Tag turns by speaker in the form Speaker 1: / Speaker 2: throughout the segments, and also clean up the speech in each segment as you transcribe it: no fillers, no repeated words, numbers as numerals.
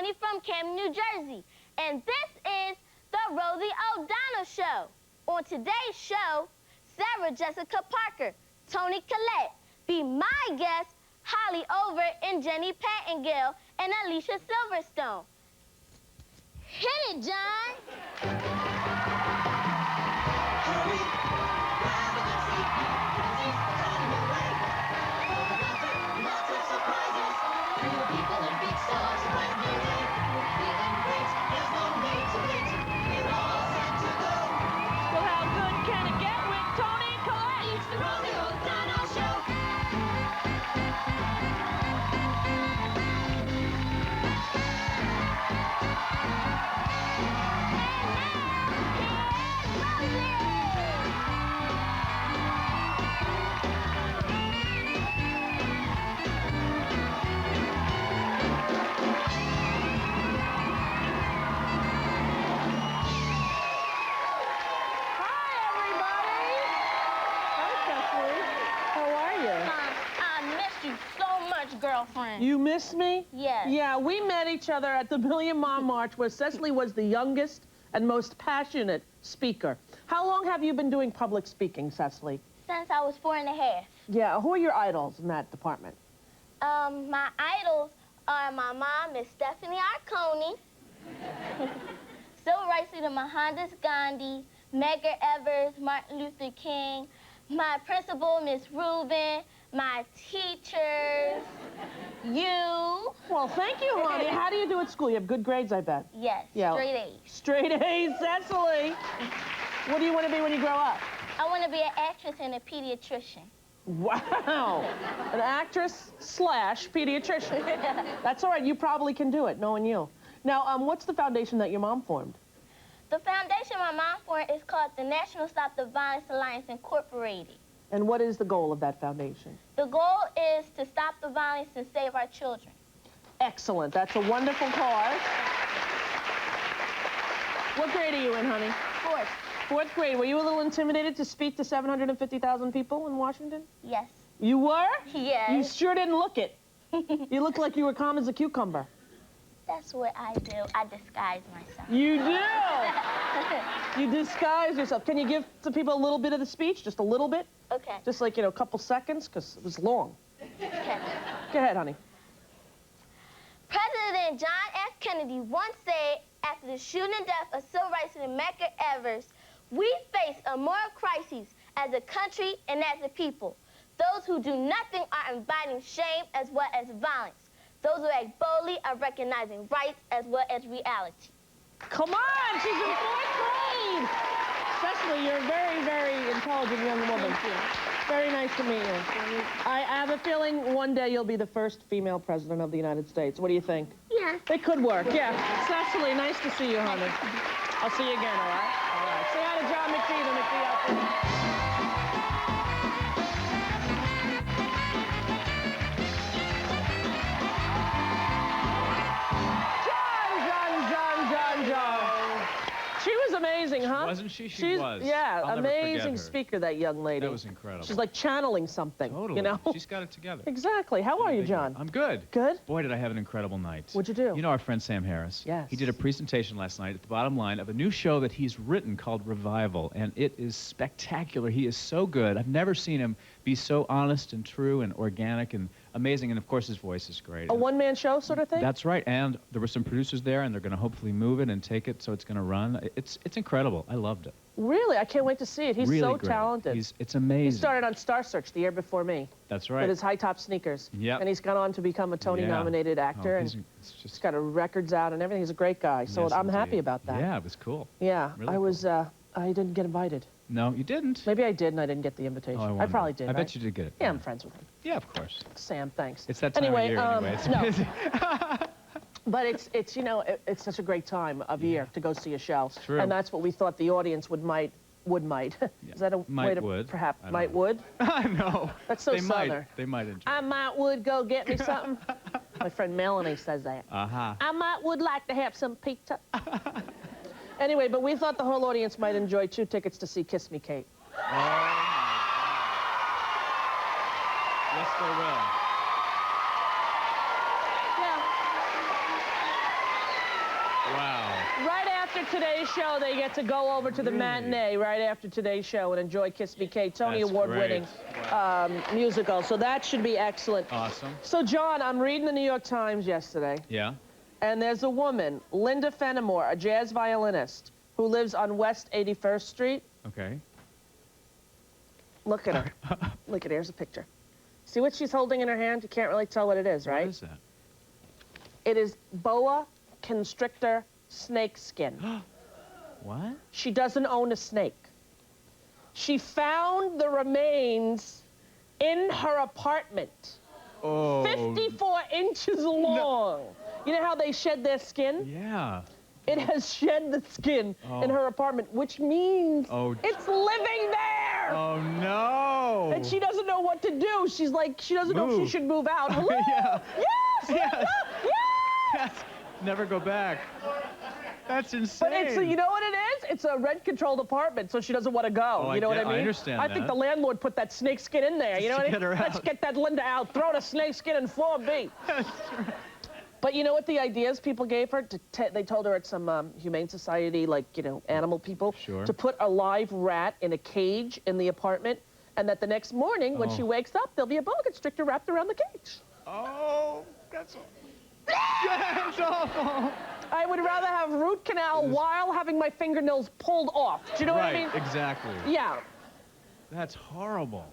Speaker 1: Toni from Camden, New Jersey, and this is the Rosie O'Donnell Show. On today's show, Sarah Jessica Parker, Toni Collette, be my guests, Holly Over and Jenny Pattingale, and Alicia Silverstone. Hit it, John! Girlfriend.
Speaker 2: You miss me?
Speaker 1: Yes.
Speaker 2: Yeah, we met each other at the Million Mom March where Cecily was the youngest and most passionate speaker. How long have you been doing public speaking, Cecily?
Speaker 1: Since I was 4.5.
Speaker 2: Yeah, who are your idols in that department?
Speaker 1: My idols are my mom, Miss Stephanie Arconi, Civil Rights Leader Mohandas Gandhi, Medgar Evers, Martin Luther King, my principal, Miss Rubin, my teachers, you.
Speaker 2: Well, thank you, honey. How do you do at school? You have good grades, I bet.
Speaker 1: Yes,
Speaker 2: yeah.
Speaker 1: Straight A's.
Speaker 2: Straight A's, Cecily. What do you want to be when you grow up?
Speaker 1: I want to be an actress and a pediatrician.
Speaker 2: Wow. An actress slash pediatrician. That's all right. You probably can do it, knowing you. Now, what's the foundation that your mom formed?
Speaker 1: The foundation my mom formed is called the National Stop the Violence Alliance Incorporated.
Speaker 2: And what is the goal of that foundation?
Speaker 1: The goal is to stop the violence and save our children.
Speaker 2: Excellent. That's a wonderful cause. What grade are you in, honey?
Speaker 1: Fourth.
Speaker 2: Fourth grade. Were you a little intimidated to speak to 750,000 people in Washington?
Speaker 1: Yes.
Speaker 2: You were?
Speaker 1: Yes.
Speaker 2: You sure didn't look it. You look like you were calm as a cucumber.
Speaker 1: That's what I do. I disguise myself.
Speaker 2: You do? You disguise yourself. Can you give the people a little bit of the speech? Just a little bit?
Speaker 1: Okay.
Speaker 2: Just like, you know, a couple seconds, because it was long.
Speaker 1: Okay.
Speaker 2: Go ahead, honey.
Speaker 1: President John F. Kennedy once said, after the shooting and death of civil rights leader Medgar Evers, we face a moral crisis as a country and as a people. Those who do nothing are inviting shame as well as violence. Those who act boldly are recognizing rights as well as reality.
Speaker 2: Come on, she's in fourth grade. Cecily, you're a very, very intelligent young woman.
Speaker 1: Thank you.
Speaker 2: Very nice to meet you. I have a feeling one day you'll be the first female president of the United States. What do you think?
Speaker 1: Yeah.
Speaker 2: It could work, yeah. Cecily, nice to see you, honey. I'll see you again, all right? All right. Say hi to John McPhee, the McPhee outfit. She was amazing, huh?
Speaker 3: Wasn't she? She was.
Speaker 2: Yeah,
Speaker 3: I'll never forget
Speaker 2: amazing
Speaker 3: her.
Speaker 2: speaker, that young lady.
Speaker 3: That was incredible.
Speaker 2: She's like channeling something,
Speaker 3: Totally.
Speaker 2: you know?
Speaker 3: She's got it together.
Speaker 2: Exactly. How are you, John?
Speaker 3: I'm good.
Speaker 2: Good?
Speaker 3: Boy, did I have an incredible night.
Speaker 2: What'd you do?
Speaker 3: You know our friend Sam Harris?
Speaker 2: Yes.
Speaker 3: He did a presentation last night at the bottom line of a new show that he's written called Revival, and it is spectacular. He is so good. I've never seen him be so honest and true and organic and amazing, and of course his voice is great.
Speaker 2: A one-man show sort of thing?
Speaker 3: That's right, and there were some producers there, and they're going to hopefully move it and take it so it's going to run. It's incredible. I loved it.
Speaker 2: Really? I can't wait to see it. He's
Speaker 3: really
Speaker 2: so
Speaker 3: great.
Speaker 2: talented.
Speaker 3: It's amazing.
Speaker 2: He started on Star Search the year before me.
Speaker 3: That's right.
Speaker 2: With his high-top sneakers.
Speaker 3: Yep.
Speaker 2: And he's gone on to become a Tony-nominated actor.
Speaker 3: He's
Speaker 2: and
Speaker 3: just
Speaker 2: he's got records out and everything. He's a great guy. So
Speaker 3: Yes,
Speaker 2: I'm happy
Speaker 3: indeed.
Speaker 2: about that.
Speaker 3: Yeah, it was cool.
Speaker 2: Yeah.
Speaker 3: Really
Speaker 2: I was, I didn't get invited.
Speaker 3: No, you didn't.
Speaker 2: Maybe I did and I didn't get the invitation.
Speaker 3: Oh, I
Speaker 2: I
Speaker 3: wonder.
Speaker 2: probably did,
Speaker 3: I
Speaker 2: right?
Speaker 3: bet you did get it.
Speaker 2: Yeah, I'm friends with him.
Speaker 3: Yeah, of course.
Speaker 2: Sam, thanks.
Speaker 3: It's that time of year anyway. It's
Speaker 2: no.
Speaker 3: busy.
Speaker 2: But it's you know, it's such a great time of year to go see a show.
Speaker 3: It's true.
Speaker 2: And that's what we thought the audience might. Is that a way to
Speaker 3: would.
Speaker 2: perhaps
Speaker 3: I don't
Speaker 2: might
Speaker 3: know.
Speaker 2: would?
Speaker 3: No.
Speaker 2: That's so
Speaker 3: they
Speaker 2: Southern.
Speaker 3: Might. They might enjoy.
Speaker 2: I might would go get me something. My friend Melanie says that.
Speaker 3: Uh-huh.
Speaker 2: I might would like to have some pizza. Anyway, but we thought the whole audience might enjoy 2 tickets to see Kiss Me Kate.
Speaker 3: Oh, my God. Yes, they will.
Speaker 2: Yeah. after today's show, they get to go over to the matinee right after today's show and enjoy Kiss Me Kate, Toni Award-winning musical. So that should be excellent.
Speaker 3: Awesome.
Speaker 2: So, John, I'm reading the New York Times yesterday.
Speaker 3: Yeah.
Speaker 2: And there's a woman, Linda Fenimore, a jazz violinist, who lives on West 81st Street.
Speaker 3: Okay.
Speaker 2: Look at her. Look at her. Here's a picture. See what she's holding in her hand? You can't really tell what it is, right?
Speaker 3: What is that?
Speaker 2: It is boa constrictor snake skin.
Speaker 3: What?
Speaker 2: She doesn't own a snake. She found the remains in her apartment.
Speaker 3: Oh.
Speaker 2: 54 inches long. You know how they shed their skin?
Speaker 3: Yeah.
Speaker 2: It has shed the skin in her apartment, which means it's living there.
Speaker 3: Oh, no.
Speaker 2: And she doesn't know what to do. She's like, she doesn't know if she should move out. Hello?
Speaker 3: Yeah.
Speaker 2: Yes!
Speaker 3: Yes.
Speaker 2: Yes!
Speaker 3: Never go back. That's insane.
Speaker 2: But it's, you know what it is? It's a rent-controlled apartment, so she doesn't want to go.
Speaker 3: Oh,
Speaker 2: you know what I mean?
Speaker 3: I understand
Speaker 2: I think the landlord put that snake skin in there. You know what I mean?
Speaker 3: Get her
Speaker 2: Let's
Speaker 3: out.
Speaker 2: get that Linda out. Throw the snake skin in 4B.
Speaker 3: That's right.
Speaker 2: But you know what the ideas people gave her? They told her at some Humane Society, like, you know, animal people, to put a live rat in a cage in the apartment, and that the next morning, when she wakes up, there'll be a boa constrictor wrapped around the cage.
Speaker 3: Oh, that's awful.
Speaker 2: I would rather have root canal while having my fingernails pulled off. Do you know what I mean?
Speaker 3: Right, exactly.
Speaker 2: Yeah.
Speaker 3: That's horrible.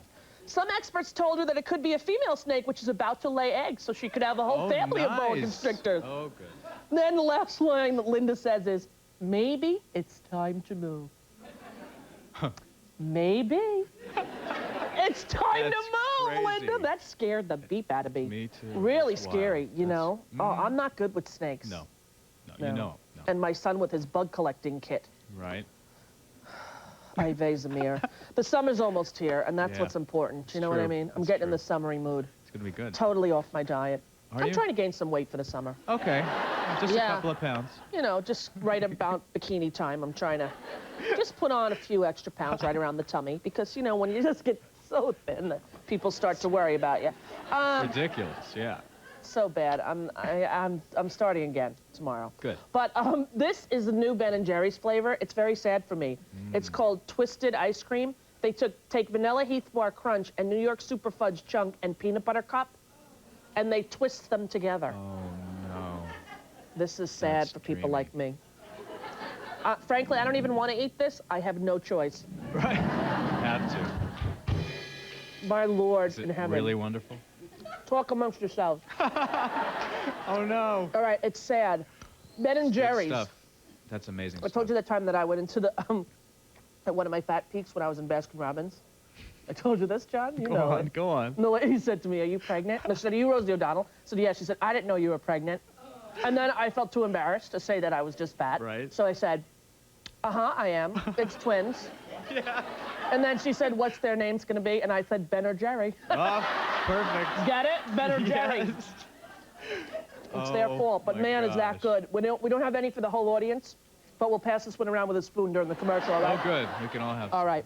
Speaker 2: Some experts told her that it could be a female snake which is about to lay eggs, so she could have a whole family of boa constrictors.
Speaker 3: Oh, good.
Speaker 2: Then the last line that Linda says is, maybe it's time to move. Maybe. It's time to move,
Speaker 3: crazy.
Speaker 2: Linda. That scared the beep out of me.
Speaker 3: Me too.
Speaker 2: Really
Speaker 3: That's
Speaker 2: scary,
Speaker 3: wild.
Speaker 2: you know? Oh, I'm not good with snakes.
Speaker 3: No. No, you know. No.
Speaker 2: And my son with his bug collecting kit.
Speaker 3: Right.
Speaker 2: Zamir. The summer's almost here, and that's what's important. You know what I mean? I'm getting in the summery mood.
Speaker 3: It's going to be good.
Speaker 2: Totally off my diet.
Speaker 3: Are
Speaker 2: I'm
Speaker 3: you?
Speaker 2: trying to gain some weight for the summer.
Speaker 3: Okay. Just a couple of pounds.
Speaker 2: You know, just right about bikini time. I'm trying to just put on a few extra pounds right around the tummy because, you know, when you just get so thin, people start to worry about you.
Speaker 3: Ridiculous, yeah.
Speaker 2: So bad. I'm starting again tomorrow.
Speaker 3: Good.
Speaker 2: But this is the new Ben & Jerry's flavor. It's very sad for me. It's called Twisted Ice Cream. They take Vanilla Heath Bar Crunch and New York Super Fudge Chunk and Peanut Butter Cup, and they twist them together.
Speaker 3: Oh, no.
Speaker 2: This is sad
Speaker 3: That's
Speaker 2: for people
Speaker 3: dreamy.
Speaker 2: like me. Frankly, I don't even want to eat this. I have no choice.
Speaker 3: Right. Have to.
Speaker 2: My Lord
Speaker 3: Is
Speaker 2: in
Speaker 3: it
Speaker 2: heaven.
Speaker 3: really wonderful?
Speaker 2: Talk amongst yourselves.
Speaker 3: Oh, no.
Speaker 2: All right, it's sad. Ben & Jerry's.
Speaker 3: Good stuff. That's amazing
Speaker 2: I told you that time that I went into the at one of my fat peaks when I was in Baskin Robbins. I told you this, John. You know it.
Speaker 3: Go on.
Speaker 2: And the lady said to me, "Are you pregnant?" And I said, "Are you Rosie O'Donnell?" I said, "Yeah." She said, "I didn't know you were pregnant." And then I felt too embarrassed to say that I was just fat.
Speaker 3: Right.
Speaker 2: So I said, I am. It's twins.
Speaker 3: Yeah.
Speaker 2: And then she said, "What's their names going to be?" And I said, Ben or Jerry.
Speaker 3: Oh, perfect.
Speaker 2: Get it? Ben or Jerry.
Speaker 3: Yes.
Speaker 2: It's their fault. But
Speaker 3: my
Speaker 2: man, is that
Speaker 3: gosh.
Speaker 2: good. We don't have any for the whole audience, but we'll pass this one around with a spoon during the commercial, all right?
Speaker 3: Oh, good. We can all have
Speaker 2: All right.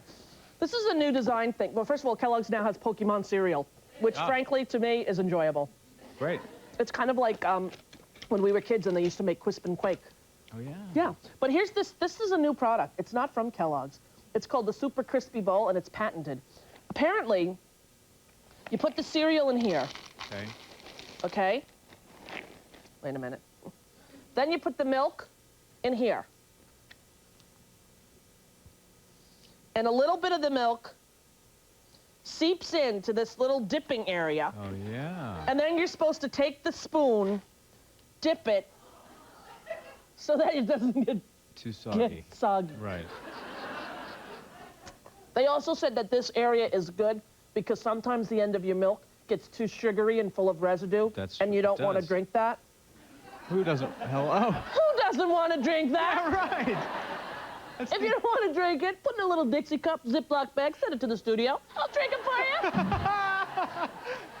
Speaker 2: This is a new design thing. Well, first of all, Kellogg's now has Pokemon cereal, which frankly, to me, is enjoyable.
Speaker 3: Great.
Speaker 2: It's kind of like when we were kids and they used to make Quisp and Quake.
Speaker 3: Oh, yeah.
Speaker 2: Yeah. But here's this. This is a new product. It's not from Kellogg's. It's called the Super Crispy Bowl, and it's patented. Apparently, you put the cereal in here.
Speaker 3: Okay.
Speaker 2: Okay? Wait a minute. Then you put the milk in here. And a little bit of the milk seeps into this little dipping area.
Speaker 3: Oh, yeah.
Speaker 2: And then you're supposed to take the spoon, dip it, so that it doesn't get
Speaker 3: Too soggy.
Speaker 2: soggy.
Speaker 3: Right.
Speaker 2: They also said that this area is good because sometimes the end of your milk gets too sugary and full of residue, and you don't want to drink that.
Speaker 3: Who doesn't? Hello?
Speaker 2: Who doesn't want to drink that?
Speaker 3: Right. That's
Speaker 2: If you don't want to drink it, put in a little Dixie cup, Ziploc bag, send it to the studio. I'll drink it for you.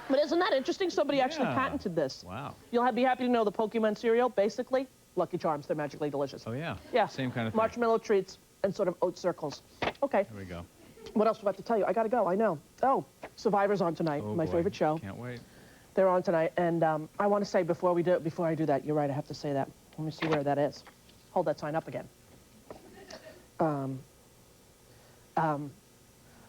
Speaker 2: But isn't that interesting? Somebody actually patented this.
Speaker 3: Wow.
Speaker 2: You'll be happy to know the Pokemon cereal, basically, Lucky Charms. They're magically delicious.
Speaker 3: Oh, yeah.
Speaker 2: Yeah.
Speaker 3: Same kind of thing.
Speaker 2: Marshmallow treats and sort of oat circles. Okay.
Speaker 3: There we go.
Speaker 2: What else do I have to tell you? I got to go. I know. Oh, Survivor's on tonight.
Speaker 3: Oh,
Speaker 2: my
Speaker 3: boy.
Speaker 2: favorite show.
Speaker 3: Can't wait.
Speaker 2: They're on tonight. And I want to say before I do that, you're right, I have to say that. Let me see where that is. Hold that sign up again.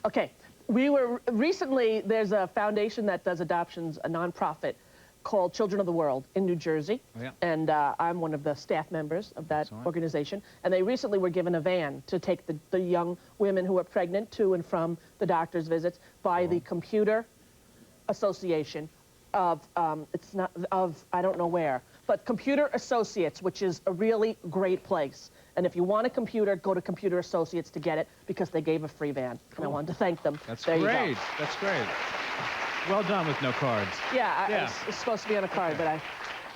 Speaker 2: Okay, we were recently, there's a foundation that does adoptions, a nonprofit called Children of the World in New Jersey.
Speaker 3: Oh, yeah.
Speaker 2: And I'm one of the staff members of that organization. And they recently were given a van to take the young women who are pregnant to and from the doctor's visits by the Computer Association of, it's not, of, I don't know where, but Computer Associates, which is a really great place. And if you want a computer, go to Computer Associates to get it, because they gave a free van. Cool. And I wanted to thank them.
Speaker 3: That's
Speaker 2: there
Speaker 3: great.
Speaker 2: You go.
Speaker 3: That's great. Well done with no cards.
Speaker 2: Yeah, it's supposed to be on a card, but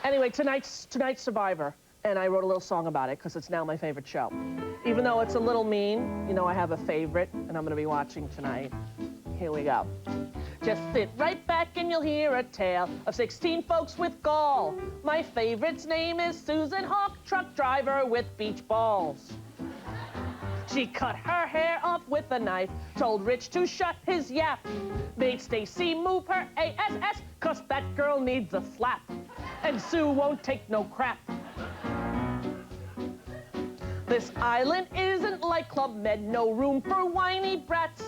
Speaker 2: Anyway, tonight's Survivor, and I wrote a little song about it, because it's now my favorite show. Even though it's a little mean, you know, I have a favorite, and I'm going to be watching tonight. Here we go. Just sit right back and you'll hear a tale of 16 folks with gall. My favorite's name is Susan Hawk, truck driver with beach balls. She cut her hair off with a knife, told Rich to shut his yap, made Stacy move her ASS, 'cause that girl needs a slap, and Sue won't take no crap. This island isn't like Club Med, no room for whiny brats.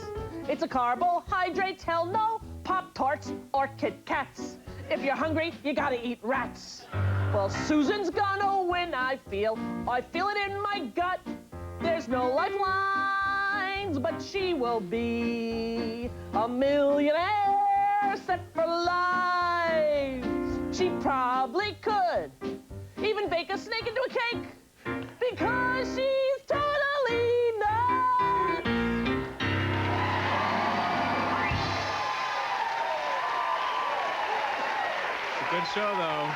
Speaker 2: It's a carbohydrates, hell no, Pop-Tarts or Kit Kats. If you're hungry, you gotta eat rats. Well, Susan's gonna win, I feel it in my gut. There's no lifelines, but she will be a millionaire set for life. She probably could even bake a snake into a cake, because she's totally nuts.
Speaker 3: It's a good show, though.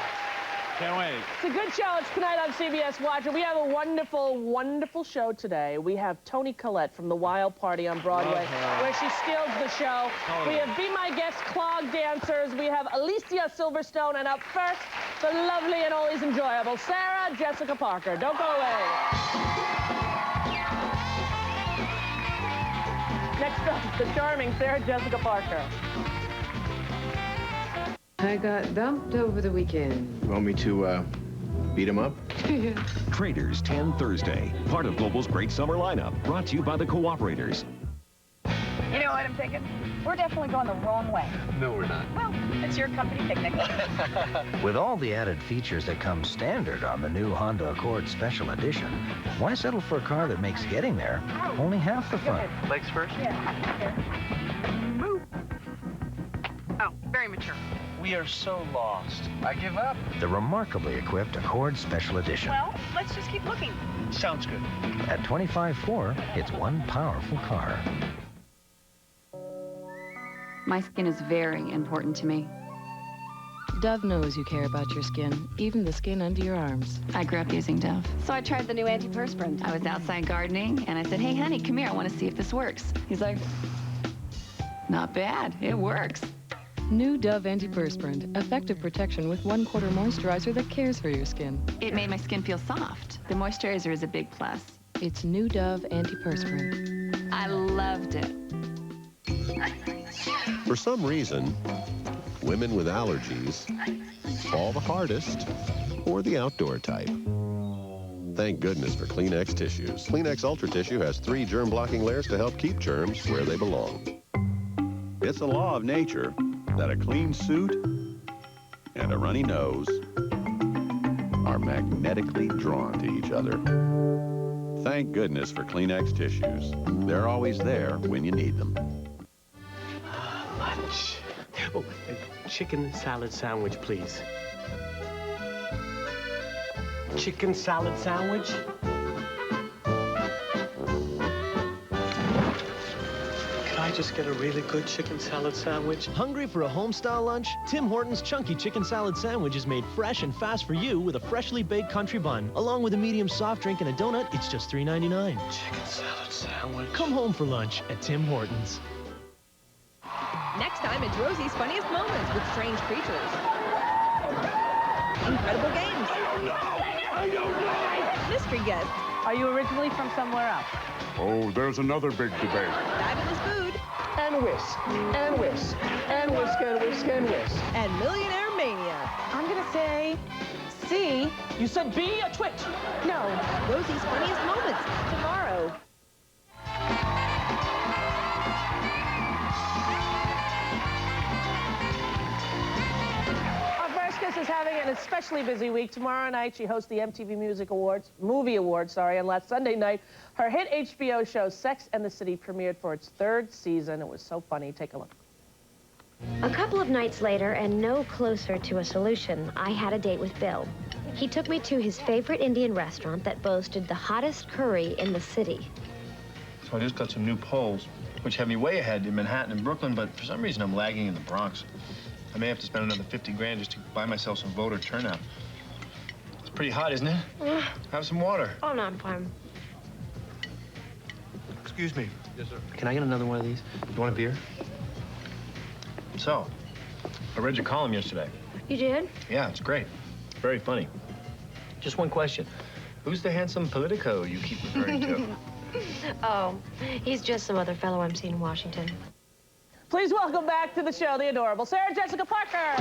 Speaker 3: Can't wait.
Speaker 2: It's a good show. It's tonight on CBS Watch. And we have a wonderful, wonderful show today. We have Toni Collette from The Wild Party on Broadway, where she steals the show. We have Be My Guest clog dancers. We have Alicia Silverstone. And up first, the lovely and always enjoyable Sarah Jessica Parker. Don't go away. Next up, the charming Sarah Jessica Parker.
Speaker 4: I got dumped over the weekend.
Speaker 5: You want me to, beat him up?
Speaker 6: Traders 10 Thursday, part of Global's great summer lineup, brought to you by the Cooperators.
Speaker 7: You know what I'm thinking? We're definitely going the wrong way.
Speaker 5: No, we're not.
Speaker 7: Well, it's your company picnic.
Speaker 8: With all the added features that come standard on the new Honda Accord Special Edition, why settle for a car that makes getting there only half the fun?
Speaker 5: Legs first?
Speaker 7: Yeah. Move. Oh, very mature.
Speaker 5: We are so lost. I give up.
Speaker 8: The remarkably equipped Accord Special Edition.
Speaker 7: Well, let's just keep looking.
Speaker 5: Sounds good.
Speaker 8: At $25,400, it's one powerful car.
Speaker 9: My skin is very important to me.
Speaker 4: Dove knows you care about your skin, even the skin under your arms.
Speaker 9: I grew up using Dove.
Speaker 7: So I tried the new antiperspirant.
Speaker 9: I was outside gardening, and I said, hey, honey, come here. I want to see if this works. He's like, not bad. It works.
Speaker 4: New Dove Antiperspirant. Effective protection with 1/4 moisturizer that cares for your skin.
Speaker 9: It made my skin feel soft. The moisturizer is a big plus.
Speaker 4: It's New Dove Antiperspirant.
Speaker 9: I loved it.
Speaker 10: For some reason, women with allergies fall the hardest for the outdoor type. Thank goodness for Kleenex tissues. Kleenex Ultra Tissue has 3 germ-blocking layers to help keep germs where they belong. It's a law of nature that a clean suit and a runny nose are magnetically drawn to each other. Thank goodness for Kleenex tissues. They're always there when you need them.
Speaker 11: Lunch. Oh, a chicken salad sandwich, please. Chicken salad sandwich? Can I just get a really good chicken salad sandwich?
Speaker 12: Hungry for a home-style lunch? Tim Hortons Chunky Chicken Salad Sandwich is made fresh and fast for you with a freshly baked country bun. Along with a medium soft drink and a donut, it's just $3.99.
Speaker 11: Chicken salad sandwich.
Speaker 12: Come home for lunch at Tim Hortons.
Speaker 13: Next time, it's Rosie's Funniest Moments with strange creatures, incredible games,
Speaker 14: I don't know.
Speaker 13: mystery guests.
Speaker 2: Are you originally from somewhere else?
Speaker 14: Oh, there's another big debate.
Speaker 13: Fabulous food.
Speaker 2: And whisk, and whisk, and whisk, and whisk, and whisk.
Speaker 13: And Millionaire Mania.
Speaker 2: I'm gonna say C. You said B, a twit.
Speaker 13: No, Rosie's Funniest Moments, tomorrow.
Speaker 2: actress is having an especially busy week. Tomorrow night, she hosts the MTV Movie Awards, and last Sunday night, her hit HBO show, Sex and the City, premiered for its 3rd season. It was so funny. Take a look.
Speaker 15: A couple of nights later, and no closer to a solution, I had a date with Bill. He took me to his favorite Indian restaurant that boasted the hottest curry in the city.
Speaker 16: So I just got some new polls, which have me way ahead in Manhattan and Brooklyn, but for some reason I'm lagging in the Bronx. I may have to spend another 50 grand just to buy myself some voter turnout. It's pretty hot, isn't it? Have some water.
Speaker 15: Oh, no, I'm fine.
Speaker 16: Excuse me. Yes, sir. Can I get another one of these? You want a beer? So, I read your column yesterday.
Speaker 15: You did?
Speaker 16: Yeah, it's great. Very funny. Just one question. Who's the handsome Politico you keep referring to?
Speaker 15: Oh, he's just some other fellow I'm seeing in Washington.
Speaker 2: Please welcome back to the show the adorable Sarah Jessica Parker.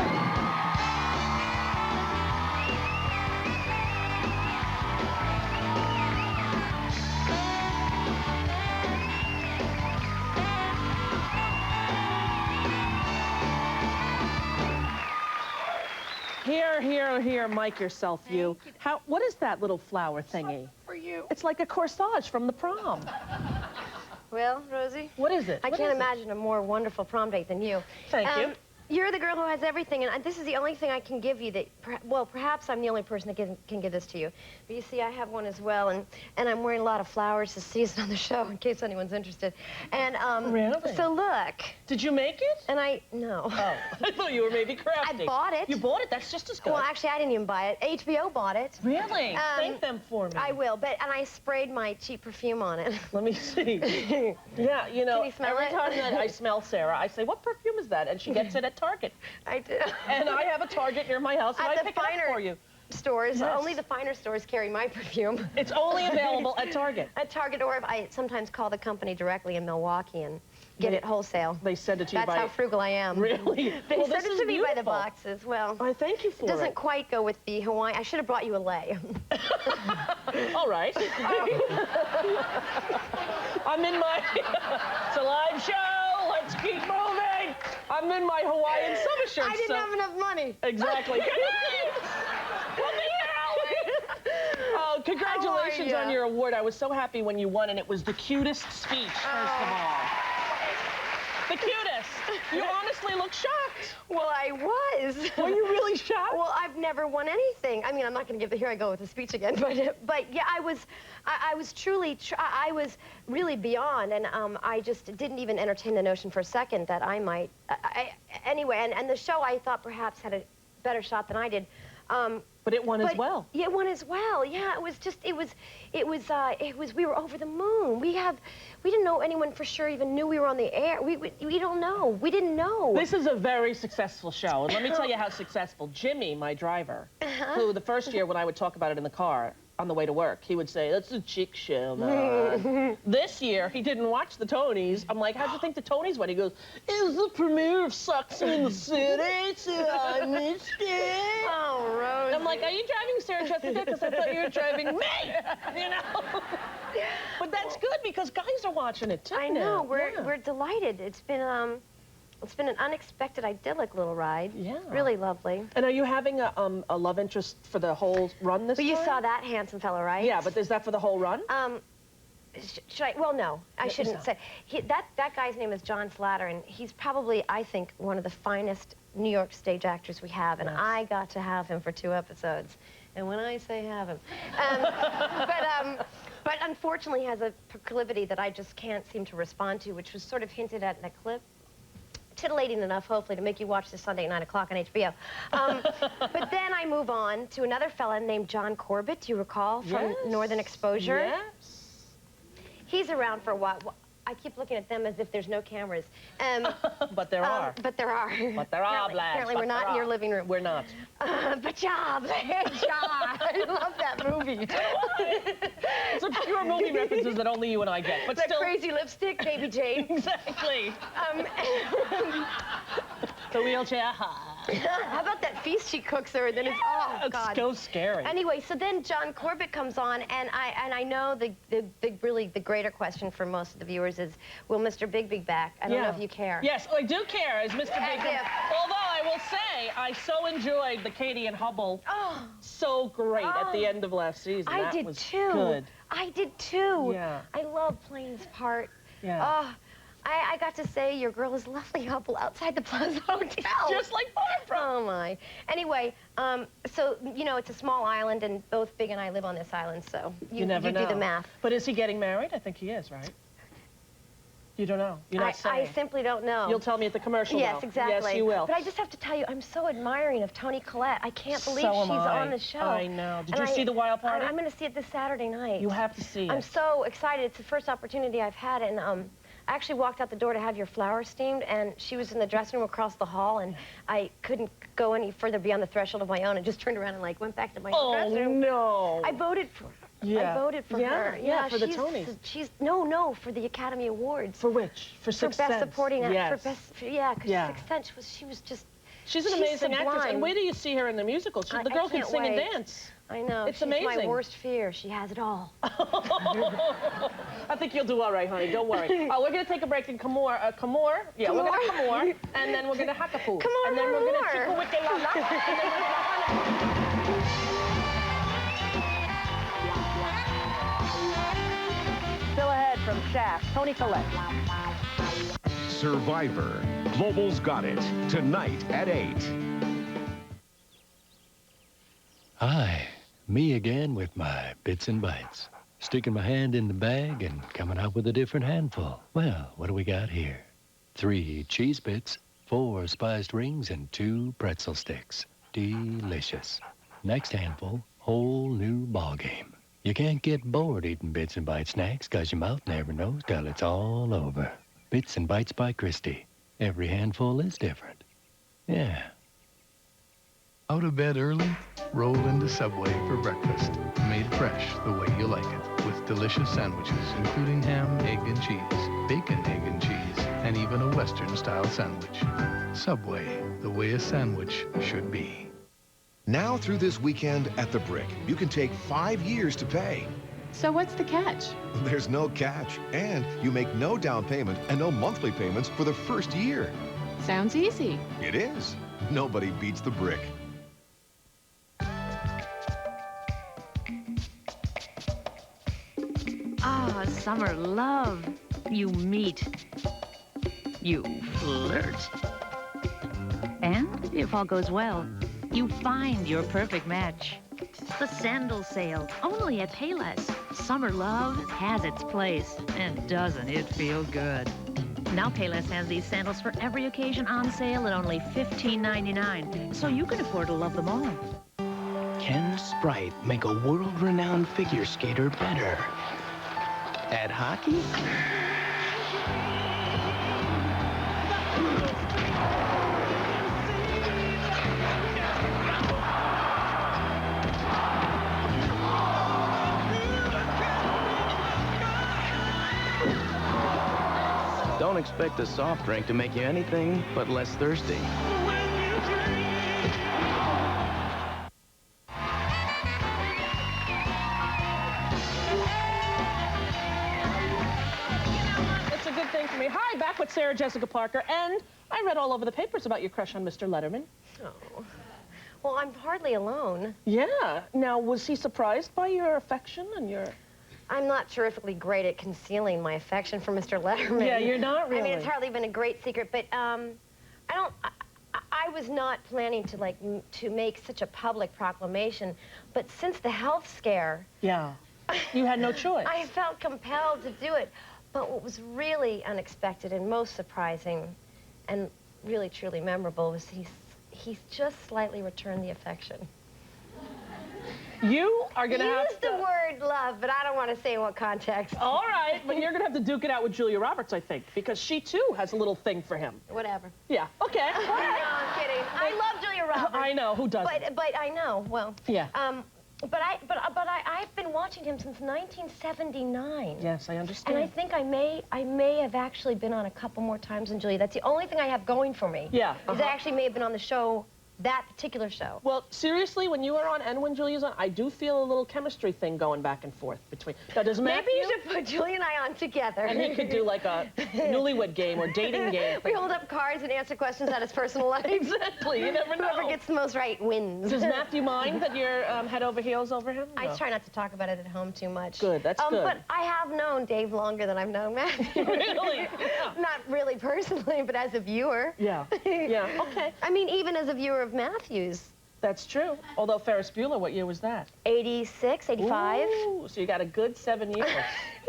Speaker 2: Here, mic yourself, you. What is that little flower thingy?
Speaker 7: For you.
Speaker 2: It's like a corsage from the prom.
Speaker 15: Well, Rosie?
Speaker 2: What is it?
Speaker 15: I can't imagine a more wonderful prom date than you.
Speaker 2: Thank you.
Speaker 15: You're the girl who has everything, and this is the only thing I can give you that, well, perhaps I'm the only person that can give this to you. But you see, I have one as well, and I'm wearing a lot of flowers this season on the show, in case anyone's interested. And,
Speaker 2: really?
Speaker 15: So look.
Speaker 2: Did you make it?
Speaker 15: And no.
Speaker 2: Oh, I thought you were maybe crafty.
Speaker 15: I bought it.
Speaker 2: You bought it? That's just as good.
Speaker 15: Well, actually, I didn't even buy it. HBO bought it.
Speaker 2: Really? Thank them for me.
Speaker 15: I will, and I sprayed my cheap perfume on it.
Speaker 2: Let me see. Yeah, you know,
Speaker 15: Can you smell
Speaker 2: every
Speaker 15: it?
Speaker 2: time that I smell Sarah, I say, what perfume is that? And she gets it at Target.
Speaker 15: I do.
Speaker 2: And I have a Target near my house, and I pick it up for you.
Speaker 15: Stores.
Speaker 2: Yes.
Speaker 15: Only the finer stores carry my perfume.
Speaker 2: It's only available at Target.
Speaker 15: At Target, or if I sometimes call the company directly in Milwaukee and get it wholesale.
Speaker 2: They send it to you
Speaker 15: That's how frugal I am.
Speaker 2: Really?
Speaker 15: They
Speaker 2: Well,
Speaker 15: send
Speaker 2: this
Speaker 15: it
Speaker 2: is
Speaker 15: to me by the
Speaker 2: beautiful.
Speaker 15: boxes. Well,
Speaker 2: I thank you for
Speaker 15: it. Doesn't quite go with the Hawaii. I should have brought you a lei.
Speaker 2: All right. I'm in my... It's a live show. Let's keep moving. I'm in my Hawaiian summer shirt.
Speaker 15: I didn't have enough money.
Speaker 2: Exactly. Oh, congratulations on your award. I was so happy when you won, and it was the cutest speech, first of all. The cutest. You honestly look shocked.
Speaker 15: Well, I was.
Speaker 2: Were you really shocked?
Speaker 15: Well, I've never won anything. I mean, I'm not going to give the here I go with the speech again, but yeah, I was truly, I was really beyond, and I just didn't even entertain the notion for a second that I might. Anyway, and the show I thought perhaps had a better shot than I did.
Speaker 2: But it won as well.
Speaker 15: Yeah, it won as well. Yeah, we were over the moon. We didn't know anyone for sure even knew we were on the air. We don't know. We didn't know.
Speaker 2: This is a very successful show. And let me tell you how successful. Jimmy, my driver, who the first year when I would talk about it in the car on the way to work, he would say, that's a chick show, man. This year, he didn't watch the Tonys. I'm like, how'd you think the Tonys went? He goes, it was the premiere of Sex in the City, so I missed it.
Speaker 15: Oh, Rose.
Speaker 2: I'm like, are you driving Sarah Jessica? Because I thought you were driving me, you know? But that's good because guys are watching it too.
Speaker 15: I know. We're delighted. It's been an unexpected, idyllic little ride.
Speaker 2: Yeah.
Speaker 15: Really lovely.
Speaker 2: And are you having a love interest for the whole run this time?
Speaker 15: Well, you saw that handsome fellow, right?
Speaker 2: Yeah, but is that for the whole run?
Speaker 15: Should I? Well, no, I shouldn't say. That guy's name is John Slatter, and he's probably, I think, one of the finest New York stage actors we have, and I got to have him for 2 episodes. And when I say have him, but unfortunately he has a proclivity that I just can't seem to respond to, which was sort of hinted at in that clip. Titillating enough, hopefully, to make you watch this Sunday at 9 o'clock on HBO. But then I move on to another fella named John Corbett, do you recall, from Northern Exposure?
Speaker 2: Yes.
Speaker 15: He's around for a while. I keep looking at them as if there's no cameras.
Speaker 2: But there are.
Speaker 15: But there are.
Speaker 2: But there are, Blanche.
Speaker 15: Apparently we're not in your living room.
Speaker 2: We're not.
Speaker 15: But John, I love that movie.
Speaker 2: It's obscure movie references that only you and I get. But
Speaker 15: that
Speaker 2: still...
Speaker 15: crazy lipstick, Baby Jane.
Speaker 2: Exactly. The wheelchair.
Speaker 15: How about that feast she cooks her, and then it's, oh, God.
Speaker 2: It's so scary.
Speaker 15: Anyway, so then John Corbett comes on, and I know really the greater question for most of the viewers is, will Mr. Big be back? I don't know if you care.
Speaker 2: Yes, I do care. Is Mr. Big? Although I will say, I so enjoyed the Katie and Hubble. Oh, so great at the end of last season.
Speaker 15: I did too.
Speaker 2: Good.
Speaker 15: I did too.
Speaker 2: Yeah.
Speaker 15: I love playing this part.
Speaker 2: Yeah.
Speaker 15: Oh, I got to say your girl is lovely Hubble outside the Plaza Hotel.
Speaker 2: Just like Barbara.
Speaker 15: Oh my. Anyway, so you know it's a small island, and both Big and I live on this island, so you
Speaker 2: never know.
Speaker 15: do the math.
Speaker 2: But is he getting married? I think he is, right? You don't know. You're not saying.
Speaker 15: I simply don't know.
Speaker 2: You'll tell me at the commercial.
Speaker 15: Yes,
Speaker 2: though.
Speaker 15: exactly.
Speaker 2: Yes, you will.
Speaker 15: But I just have to tell you, I'm so admiring of Toni Collette. I can't believe
Speaker 2: So
Speaker 15: she's
Speaker 2: am I.
Speaker 15: on the show.
Speaker 2: I know. Did you see the Wild Party?
Speaker 15: I'm going to see it this Saturday night.
Speaker 2: You have to see it.
Speaker 15: I'm so excited. It's the first opportunity I've had, and I actually walked out the door to have your flowers steamed, and she was in the dressing room across the hall, and I couldn't go any further beyond the threshold of my own, and just turned around and like went back to my dressing room.
Speaker 2: Oh no!
Speaker 15: I voted for her.
Speaker 2: Yeah.
Speaker 15: I voted for her.
Speaker 2: Yeah, for the Tonys.
Speaker 15: No, for the Academy Awards.
Speaker 2: For which? For Sixth Sense.
Speaker 15: Best Supporting Actor.
Speaker 2: Yes.
Speaker 15: For best, because Sixth Sense she was just.
Speaker 2: She's an amazing actress. And wait till you see her in the musical. The girl can sing and dance.
Speaker 15: I know.
Speaker 2: It's
Speaker 15: She's
Speaker 2: amazing.
Speaker 15: my worst fear. She has it all.
Speaker 2: I think you'll do all right, honey. Don't worry. We're going to take a break and Kamor. Yeah, we're going to Kamor, and then we're going to Hakapu.
Speaker 15: Kamor,
Speaker 2: and then we're going to Chikuwikelala, and then we're going to Still ahead from Shaft, Toni Collette.
Speaker 6: Survivor. Global's got it. Tonight at 8.
Speaker 17: Hi, me again with my bits and bites. Sticking my hand in the bag and coming out with a different handful. Well, what do we got here? 3 cheese bits, 4 spiced rings, and 2 pretzel sticks. Delicious. Next handful, whole new ball game. You can't get bored eating bits and bite snacks because your mouth never knows till it's all over. Bits and Bites by Christie. Every handful is different. Yeah.
Speaker 18: Out of bed early? Roll into Subway for breakfast. Made fresh the way you like it. With delicious sandwiches, including ham, egg, and cheese, bacon, egg, and cheese, and even a Western-style sandwich. Subway, the way a sandwich should be.
Speaker 19: Now through this weekend at the Brick, you can take 5 years to pay.
Speaker 20: So what's the catch?
Speaker 19: There's no catch, and you make no down payment and no monthly payments for the first year.
Speaker 20: Sounds easy.
Speaker 19: It is. Nobody beats the Brick.
Speaker 21: Ah, summer love. You meet. You flirt. And if all goes well, you find your perfect match. The sandal sale, only at Payless. Summer love has its place, and doesn't it feel good? Now Payless has these sandals for every occasion on sale at only $15.99, so you can afford to love them all.
Speaker 22: Can Sprite make a world-renowned figure skater better? At hockey? Don't expect a soft drink to make you anything but less thirsty.
Speaker 2: It's a good thing for me. Hi, back with Sarah Jessica Parker, and I read all over the papers about your crush on Mr. Letterman.
Speaker 15: Oh. Well, I'm hardly alone.
Speaker 2: Yeah. Now, was he surprised by your affection and your...
Speaker 15: I'm not terrifically great at concealing my affection for Mr. Letterman.
Speaker 2: Yeah, you're not really.
Speaker 15: I mean, it's hardly been a great secret, but I was not planning to make such a public proclamation, but since the health scare...
Speaker 2: Yeah, you had no choice.
Speaker 15: I felt compelled to do it. But what was really unexpected and most surprising and really, truly memorable was he's just slightly returned the affection.
Speaker 2: You are going to have
Speaker 15: to... Use the word love, but I don't want to say in what context.
Speaker 2: All right, but you're going to have to duke it out with Julia Roberts, I think, because she, too, has a little thing for him.
Speaker 15: Whatever.
Speaker 2: Yeah, okay.
Speaker 15: No, I'm kidding. I love Julia Roberts.
Speaker 2: I know, who doesn't?
Speaker 15: But I know, well...
Speaker 2: Yeah.
Speaker 15: But I've been watching him since 1979.
Speaker 2: Yes, I understand.
Speaker 15: And I think I may have actually been on a couple more times than Julia. That's the only thing I have going for me.
Speaker 2: Yeah.
Speaker 15: Is I actually may have been on the show that particular show.
Speaker 2: Well, seriously, when you are on and when Julia's on, I do feel a little chemistry thing going back and forth between. Now, does Matthew...
Speaker 15: Maybe you should put Julia and I on together.
Speaker 2: And he could do like a newlywed game or dating game.
Speaker 15: We hold up cards and answer questions about his personal life.
Speaker 2: Exactly, you never know.
Speaker 15: Whoever gets the most right wins.
Speaker 2: Does Matthew mind that you're head over heels over him? No.
Speaker 15: I try not to talk about it at home too much.
Speaker 2: Good, that's good.
Speaker 15: But I have known Dave longer than I've known Matthew.
Speaker 2: Really?
Speaker 15: Not really personally, but as a viewer.
Speaker 2: Yeah, yeah, okay.
Speaker 15: I mean, even as a viewer of Matthew's.
Speaker 2: That's true. Although Ferris Bueller, what year was that?
Speaker 15: 86, 85.
Speaker 2: Ooh, so you got a good 7 years.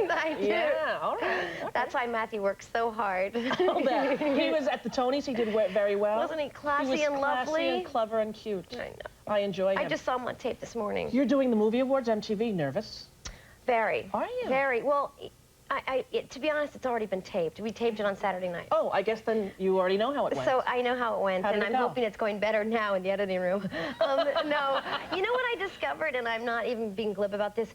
Speaker 15: I do.
Speaker 2: Yeah, all right.
Speaker 15: That's why Matthew works so hard.
Speaker 2: I'll bet. He was at the Tonys. He did very well.
Speaker 15: Wasn't he classy
Speaker 2: and
Speaker 15: lovely?
Speaker 2: Classy and clever and cute.
Speaker 15: I know.
Speaker 2: I enjoy him.
Speaker 15: I just saw him on tape this morning.
Speaker 2: You're doing the Movie Awards, MTV. Nervous?
Speaker 15: Very.
Speaker 2: Are you?
Speaker 15: Very. Well, to be honest, it's already been taped. We taped it on Saturday night.
Speaker 2: Oh, I guess then you already know how it went.
Speaker 15: So I know how it went,
Speaker 2: How did
Speaker 15: and
Speaker 2: it
Speaker 15: I'm
Speaker 2: go?
Speaker 15: hoping it's going better now in the editing room. No, you know what I discovered, and I'm not even being glib about this,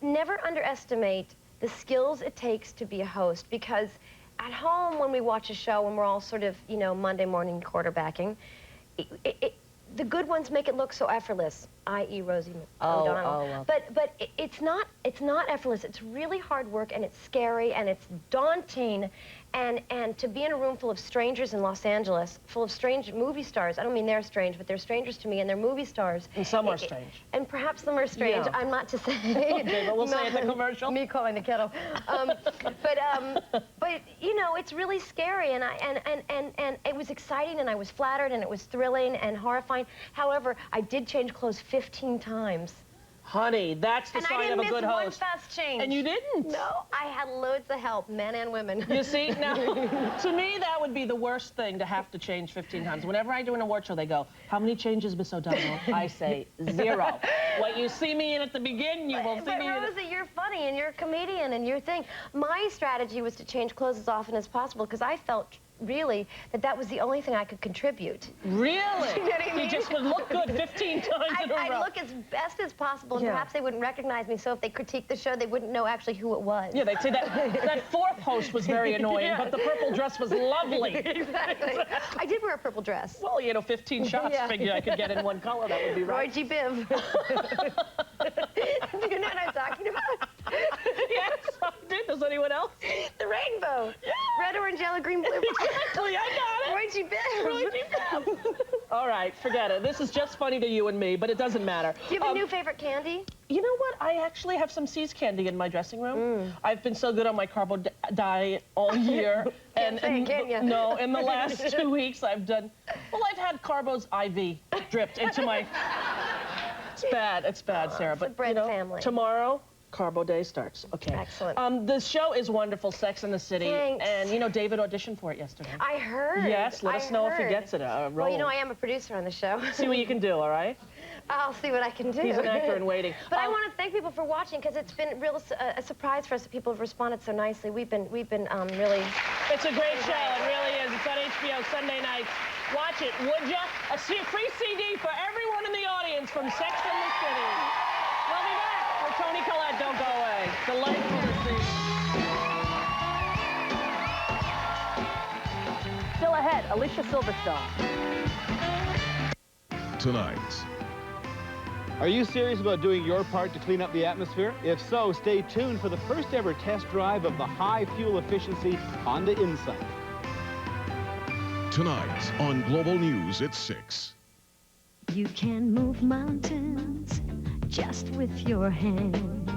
Speaker 15: never underestimate the skills it takes to be a host, because at home when we watch a show and we're all sort of, you know, Monday morning quarterbacking, the good ones make it look so effortless, i.e. Rosie O'Donnell.
Speaker 2: well.
Speaker 15: But it's not effortless. It's really hard work, and it's scary, and it's daunting. And to be in a room full of strangers in Los Angeles, full of strange movie stars. I don't mean they're strange, but they're strangers to me, and they're movie stars.
Speaker 2: And some are strange.
Speaker 15: And perhaps some are strange.
Speaker 2: Yeah.
Speaker 15: I'm not to say.
Speaker 2: Okay, but we'll say it in the commercial.
Speaker 15: Me calling the kettle. But you know, it's really scary, and it was exciting, and I was flattered, and it was thrilling and horrifying. However, I did change clothes 15 times.
Speaker 2: Honey, that's the sign of a good host.
Speaker 15: And I didn't miss one fast change.
Speaker 2: And you didn't?
Speaker 15: No, I had loads of help, men and women.
Speaker 2: You see, now, to me, that would be the worst thing to have to change 15 times. Whenever I do an award show, they go, how many changes, Miss O'Donnell? I say, 0. What you see me in at the beginning, you will see me in...
Speaker 15: But Rosie, you're funny, and you're a comedian, and your thing. My strategy was to change clothes as often as possible, because I felt really that was the only thing I could contribute.
Speaker 2: Really?
Speaker 15: You know what I mean?
Speaker 2: You just would look good 15 times in a row.
Speaker 15: I'd look as best as possible, and perhaps they wouldn't recognize me, so if they critiqued the show, they wouldn't know actually who it was.
Speaker 2: Yeah, they'd say that fourth host was very annoying, but the purple dress was lovely.
Speaker 15: Exactly. I did wear a purple dress.
Speaker 2: Well, you know, 15 shots, figure I could get in one color, that would be right.
Speaker 15: Roy G. Biv. Do you know what I'm talking about?
Speaker 2: Yes, I did. Does anyone else?
Speaker 15: The rainbow. Yeah. Red, orange, yellow, green, blue.
Speaker 2: Exactly, I got it.
Speaker 15: Roy G. Biv.
Speaker 2: Roy G. Biv. All right, forget it. This is just funny to you and me, but it doesn't matter.
Speaker 15: Do you have a new favorite candy?
Speaker 2: You know what? I actually have some See's candy in my dressing room. I've been so good on my carbo diet all year.
Speaker 15: Can you?
Speaker 2: No, in the last 2 weeks I've done... Well, I've had Carbo's IV dripped into my... It's bad, Sarah.
Speaker 15: It's
Speaker 2: but
Speaker 15: a bread family.
Speaker 2: Tomorrow, Carbo Day starts. Okay.
Speaker 15: Excellent.
Speaker 2: The show is wonderful, Sex in the City.
Speaker 15: Thanks.
Speaker 2: And, you know, David auditioned for it yesterday.
Speaker 15: I heard.
Speaker 2: Yes, let us know if he gets it.
Speaker 15: Well, you know, I am a producer on the show.
Speaker 2: See what you can do, all right?
Speaker 15: I'll see what I can do.
Speaker 2: He's an actor in waiting.
Speaker 15: But I want to thank people for watching, because it's been a surprise for us that people have responded so nicely. We've been really...
Speaker 2: It's a great show. It really is. It's on HBO Sunday nights. Watch it, would ya? A free CD for everyone in the audience from Sex and the City. We'll be back with Toni Collette. Don't go away. Delightful to see. Still ahead, Alicia Silverstone.
Speaker 1: Tonight.
Speaker 3: Are you serious about doing your part to clean up the atmosphere? If so, stay tuned for the first ever test drive of the high fuel efficiency Honda Insight.
Speaker 1: Tonight on Global News at 6.
Speaker 23: You can move mountains just with your hand.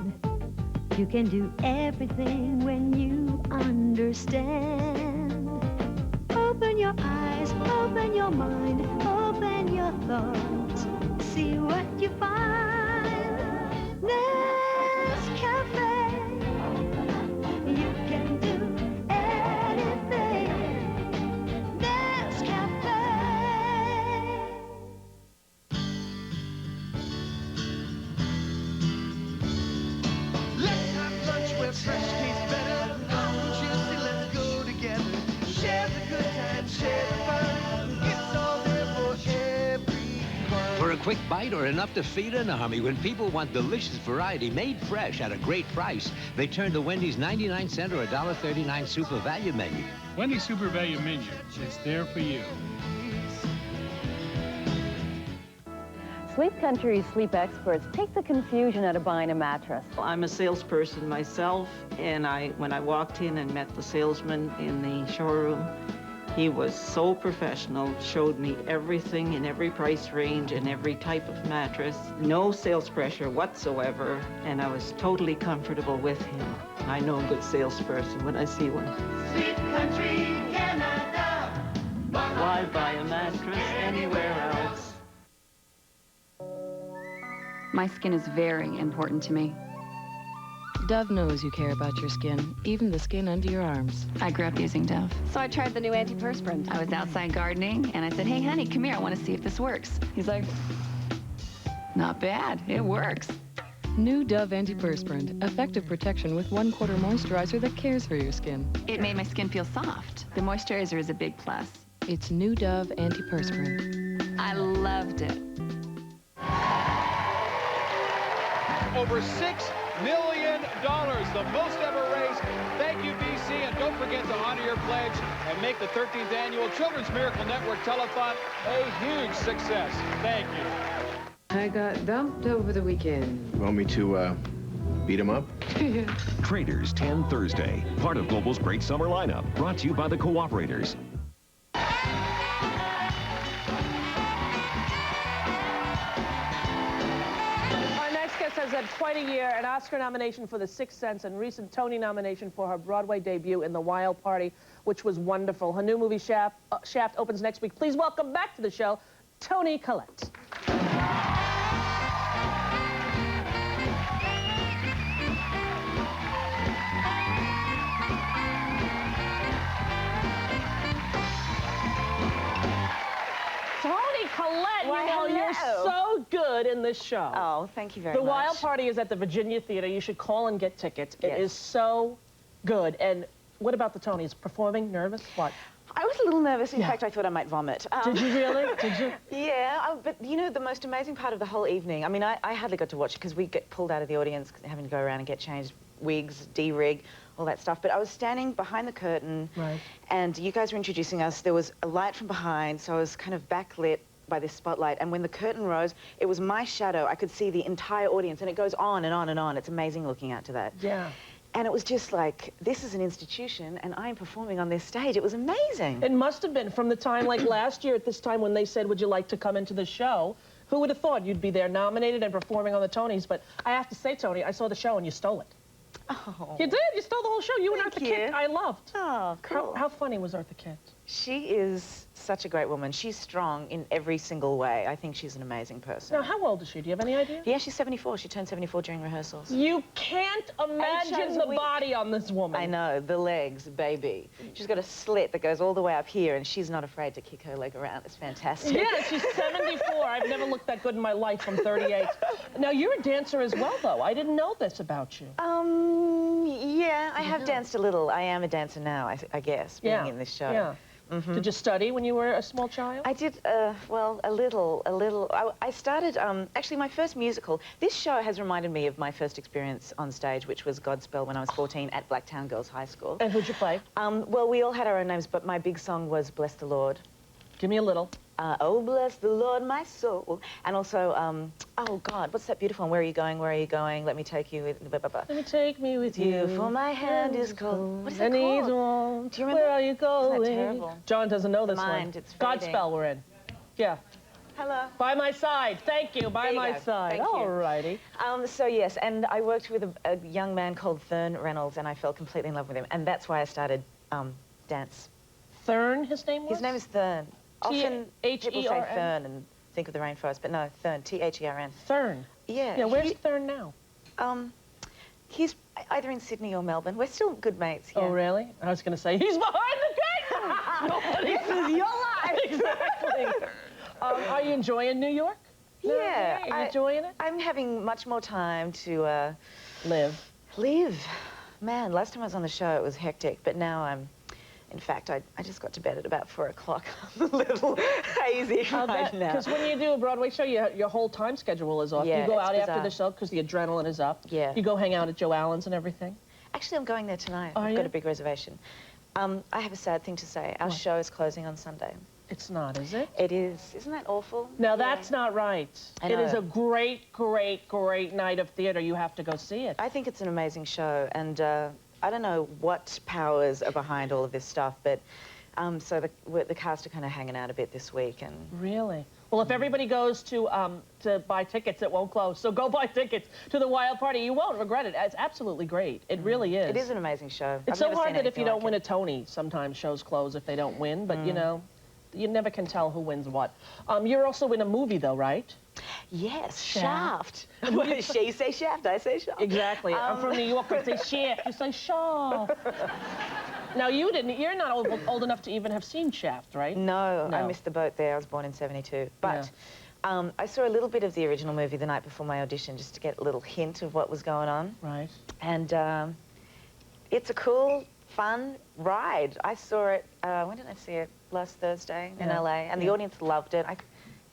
Speaker 23: You can do everything when you understand. Open your eyes, open your mind, open your thoughts. See what you find. There's cafe. You can do anything. There's cafe.
Speaker 24: Let's have lunch where fresh tastes better. Come juicy, let's go together. Share the good times, share the fun. It's all there for everyone.
Speaker 25: For a quick bite or enough to feed an army, when people want delicious variety made fresh at a great price, they turn to Wendy's 99-cent or $1.39 Super Value Menu.
Speaker 26: Wendy's Super Value Menu is there for you.
Speaker 4: Sleep Country's sleep experts take the confusion out of buying a mattress.
Speaker 5: I'm a salesperson myself, and when I walked in and met the salesman in the showroom, he was so professional, showed me everything in every price range and every type of mattress. No sales pressure whatsoever, and I was totally comfortable with him. I know a good salesperson when I see one.
Speaker 24: Sleep Country, Canada.
Speaker 5: Why buy a mattress anywhere else?
Speaker 8: My skin is very important to me.
Speaker 9: Dove knows you care about your skin, even the skin under your arms.
Speaker 8: I grew up using Dove.
Speaker 9: So I tried the new antiperspirant.
Speaker 8: I was outside gardening, and I said, hey, honey, come here. I want to see if this works. He's like, not bad. It works.
Speaker 9: New Dove antiperspirant. Effective protection with 1/4 moisturizer that cares for your skin.
Speaker 8: It made my skin feel soft. The moisturizer is a big plus.
Speaker 9: It's New Dove antiperspirant.
Speaker 8: I loved it.
Speaker 3: Over $6 million, the most ever raised. Thank you, BC, and don't forget to honor your pledge and make the 13th annual Children's Miracle Network Telethon a huge success. Thank you.
Speaker 9: I got dumped over the weekend.
Speaker 16: You want me to beat him up?
Speaker 6: Traders 10 Thursday. Part of Global's great summer lineup. Brought to you by the Cooperators.
Speaker 2: Has had quite a year, an Oscar nomination for The Sixth Sense and recent Toni nomination for her Broadway debut in The Wild Party, which was wonderful. Her new movie, Shaft, opens next week. Please welcome back to the show, Toni Collette. Collette, you know, you're so good in this show.
Speaker 10: Oh, thank you very much.
Speaker 2: The Wild Party is at the Virginia Theater. You should call and get tickets. It is so good. And what about the Tonys? Performing? Nervous? What?
Speaker 10: I was a little nervous. In fact, I thought I might vomit.
Speaker 2: Did you really? Did you?
Speaker 10: Yeah, but you know, the most amazing part of the whole evening, I mean, I hardly got to watch it because we get pulled out of the audience having to go around and get changed, wigs, de-rig, all that stuff. But I was standing behind the curtain, and you guys were introducing us. There was a light from behind, so I was kind of backlit by this spotlight, and when the curtain rose, it was my shadow. I could see the entire audience, and it goes on and on and on. It's amazing looking out to that.
Speaker 2: Yeah.
Speaker 10: And it was just like, this is an institution, and I'm performing on this stage. It was amazing.
Speaker 2: It must have been from the time, like last year at this time when they said, would you like to come into the show? Who would have thought you'd be there nominated and performing on the Tonys? But I have to say, Toni, I saw the show and you stole it.
Speaker 10: Oh.
Speaker 2: You did? You stole the whole show. You and Arthur Kitt, I loved.
Speaker 10: Oh, cool.
Speaker 2: How funny was Arthur Kitt?
Speaker 10: She is such a great woman. She's strong in every single way. I think she's an amazing person.
Speaker 2: Now, how old is she? Do you have any idea?
Speaker 10: Yeah, she's 74. She turned 74 during rehearsals.
Speaker 2: You can't imagine the body on this woman.
Speaker 10: I know, the legs, baby. She's got a slit that goes all the way up here, and she's not afraid to kick her leg around. It's fantastic.
Speaker 2: Yeah, she's 74. I've never looked that good in my life from 38. Now, you're a dancer as well, though. I didn't know this about you.
Speaker 10: Yeah, I have danced a little. I am a dancer now, I guess, being in this show.
Speaker 2: Yeah. Did you study when you were a small child?
Speaker 10: I did, well, a little. I started, actually, my first musical. This show has reminded me of my first experience on stage, which was Godspell when I was 14 at Blacktown Girls High School.
Speaker 2: And who'd you play?
Speaker 10: Well, we all had our own names, but my big song was Bless the Lord.
Speaker 2: Give me a little.
Speaker 10: Oh, bless the Lord, my soul. And also, oh, God, what's that beautiful one? Where are you going? Where are you going? Let me take you with...
Speaker 2: Let me take me with you.
Speaker 10: For my hand is cold. What is that
Speaker 2: called?
Speaker 10: Warm. Do you remember?
Speaker 2: Where are you going?
Speaker 10: Isn't that terrible?
Speaker 2: John doesn't know this
Speaker 10: Mind,
Speaker 2: one.
Speaker 10: it's fading.
Speaker 2: Godspell we're in. Yeah.
Speaker 10: Hello.
Speaker 2: By my side. Thank you. By my side.
Speaker 10: Thank you.
Speaker 2: All righty.
Speaker 10: So, yes, and I worked with a young man called Thurn Reynolds, and I fell completely in love with him. And that's why I started dance.
Speaker 2: Thurn, his name was?
Speaker 10: His name is Thurn. Often people say
Speaker 2: T-H-E-R-N?
Speaker 10: Fern and think of the rainforest, but no, Thurn, T-H-E-R-N.
Speaker 2: Thurn?
Speaker 10: Yeah.
Speaker 2: Yeah, where's Thurn now?
Speaker 10: He's either in Sydney or Melbourne. We're still good mates, yeah.
Speaker 2: Oh, really? I was going to say, he's behind the gate!
Speaker 10: This is your life!
Speaker 2: Exactly. Are you enjoying New York?
Speaker 10: Yeah.
Speaker 2: Are you enjoying it?
Speaker 10: I'm having much more time to...
Speaker 2: live.
Speaker 10: Man, last time I was on the show, it was hectic, but now I'm... In fact, I just got to bed at about 4 o'clock. I'm a little hazy right now.
Speaker 2: Because when you do a Broadway show, your whole time schedule is off.
Speaker 10: Yeah,
Speaker 2: you go out
Speaker 10: it's
Speaker 2: after the
Speaker 10: bizarre.
Speaker 2: show because the adrenaline is up.
Speaker 10: Yeah.
Speaker 2: You go hang out at Joe Allen's and everything.
Speaker 10: Actually, I'm going there tonight.
Speaker 2: Are
Speaker 10: I've
Speaker 2: you?
Speaker 10: got a big reservation. I have a sad thing to say. Our show is closing on Sunday.
Speaker 2: It's not, is it?
Speaker 10: It is. Isn't that awful?
Speaker 2: No, that's not right.
Speaker 10: I
Speaker 2: It is
Speaker 10: know.
Speaker 2: a great, great, great night of theater. You have to go see it.
Speaker 10: I think it's an amazing show, and I don't know what powers are behind all of this stuff, but so the cast are kind of hanging out a bit this week. And
Speaker 2: Really? Well, if everybody goes to buy tickets, it won't close. So go buy tickets to the Wild Party. You won't regret it. It's absolutely great. It really is.
Speaker 10: It is an amazing show.
Speaker 2: It's
Speaker 10: I've
Speaker 2: so
Speaker 10: never
Speaker 2: hard
Speaker 10: seen
Speaker 2: that if you
Speaker 10: anything
Speaker 2: don't win a Tony, sometimes shows close if they don't win. But, you know, you never can tell who wins what. You're also in a movie, though, right?
Speaker 10: Yes,
Speaker 2: Shaft.
Speaker 10: She say Shaft, I say Shaft.
Speaker 2: Exactly. I'm from New York. I say Shaft. You say Shaft. Now, you're not old enough to even have seen Shaft, right?
Speaker 10: No, I missed the boat there. I was born in '72. But I saw a little bit of the original movie the night before my audition just to get a little hint of what was going on.
Speaker 2: Right.
Speaker 10: And it's a cool, fun ride. I saw it, when did I see it? Last Thursday in LA. And the audience loved it.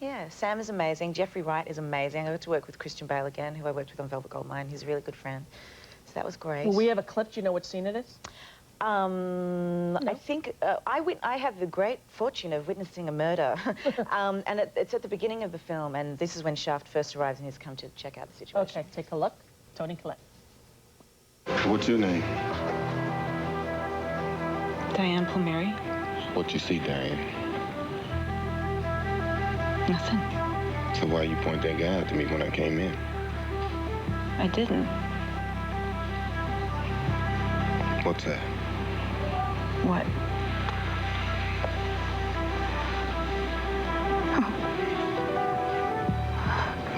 Speaker 10: Yeah, Sam is amazing. Jeffrey Wright is amazing. I got to work with Christian Bale again, who I worked with on Velvet Goldmine. He's a really good friend. So that was great.
Speaker 2: Well, we have a clip. Do you know what scene it is?
Speaker 10: I think I have the great fortune of witnessing a murder, and it's at the beginning of the film, and this is when Shaft first arrives and he's come to check out the situation.
Speaker 2: Okay, take a look. Toni, Collette.
Speaker 7: What's your name?
Speaker 5: Diane Palmieri.
Speaker 7: What you see, Diane?
Speaker 5: Nothing.
Speaker 7: So why you point that guy out to me when I came in?
Speaker 5: I didn't.
Speaker 7: What's that?
Speaker 5: What?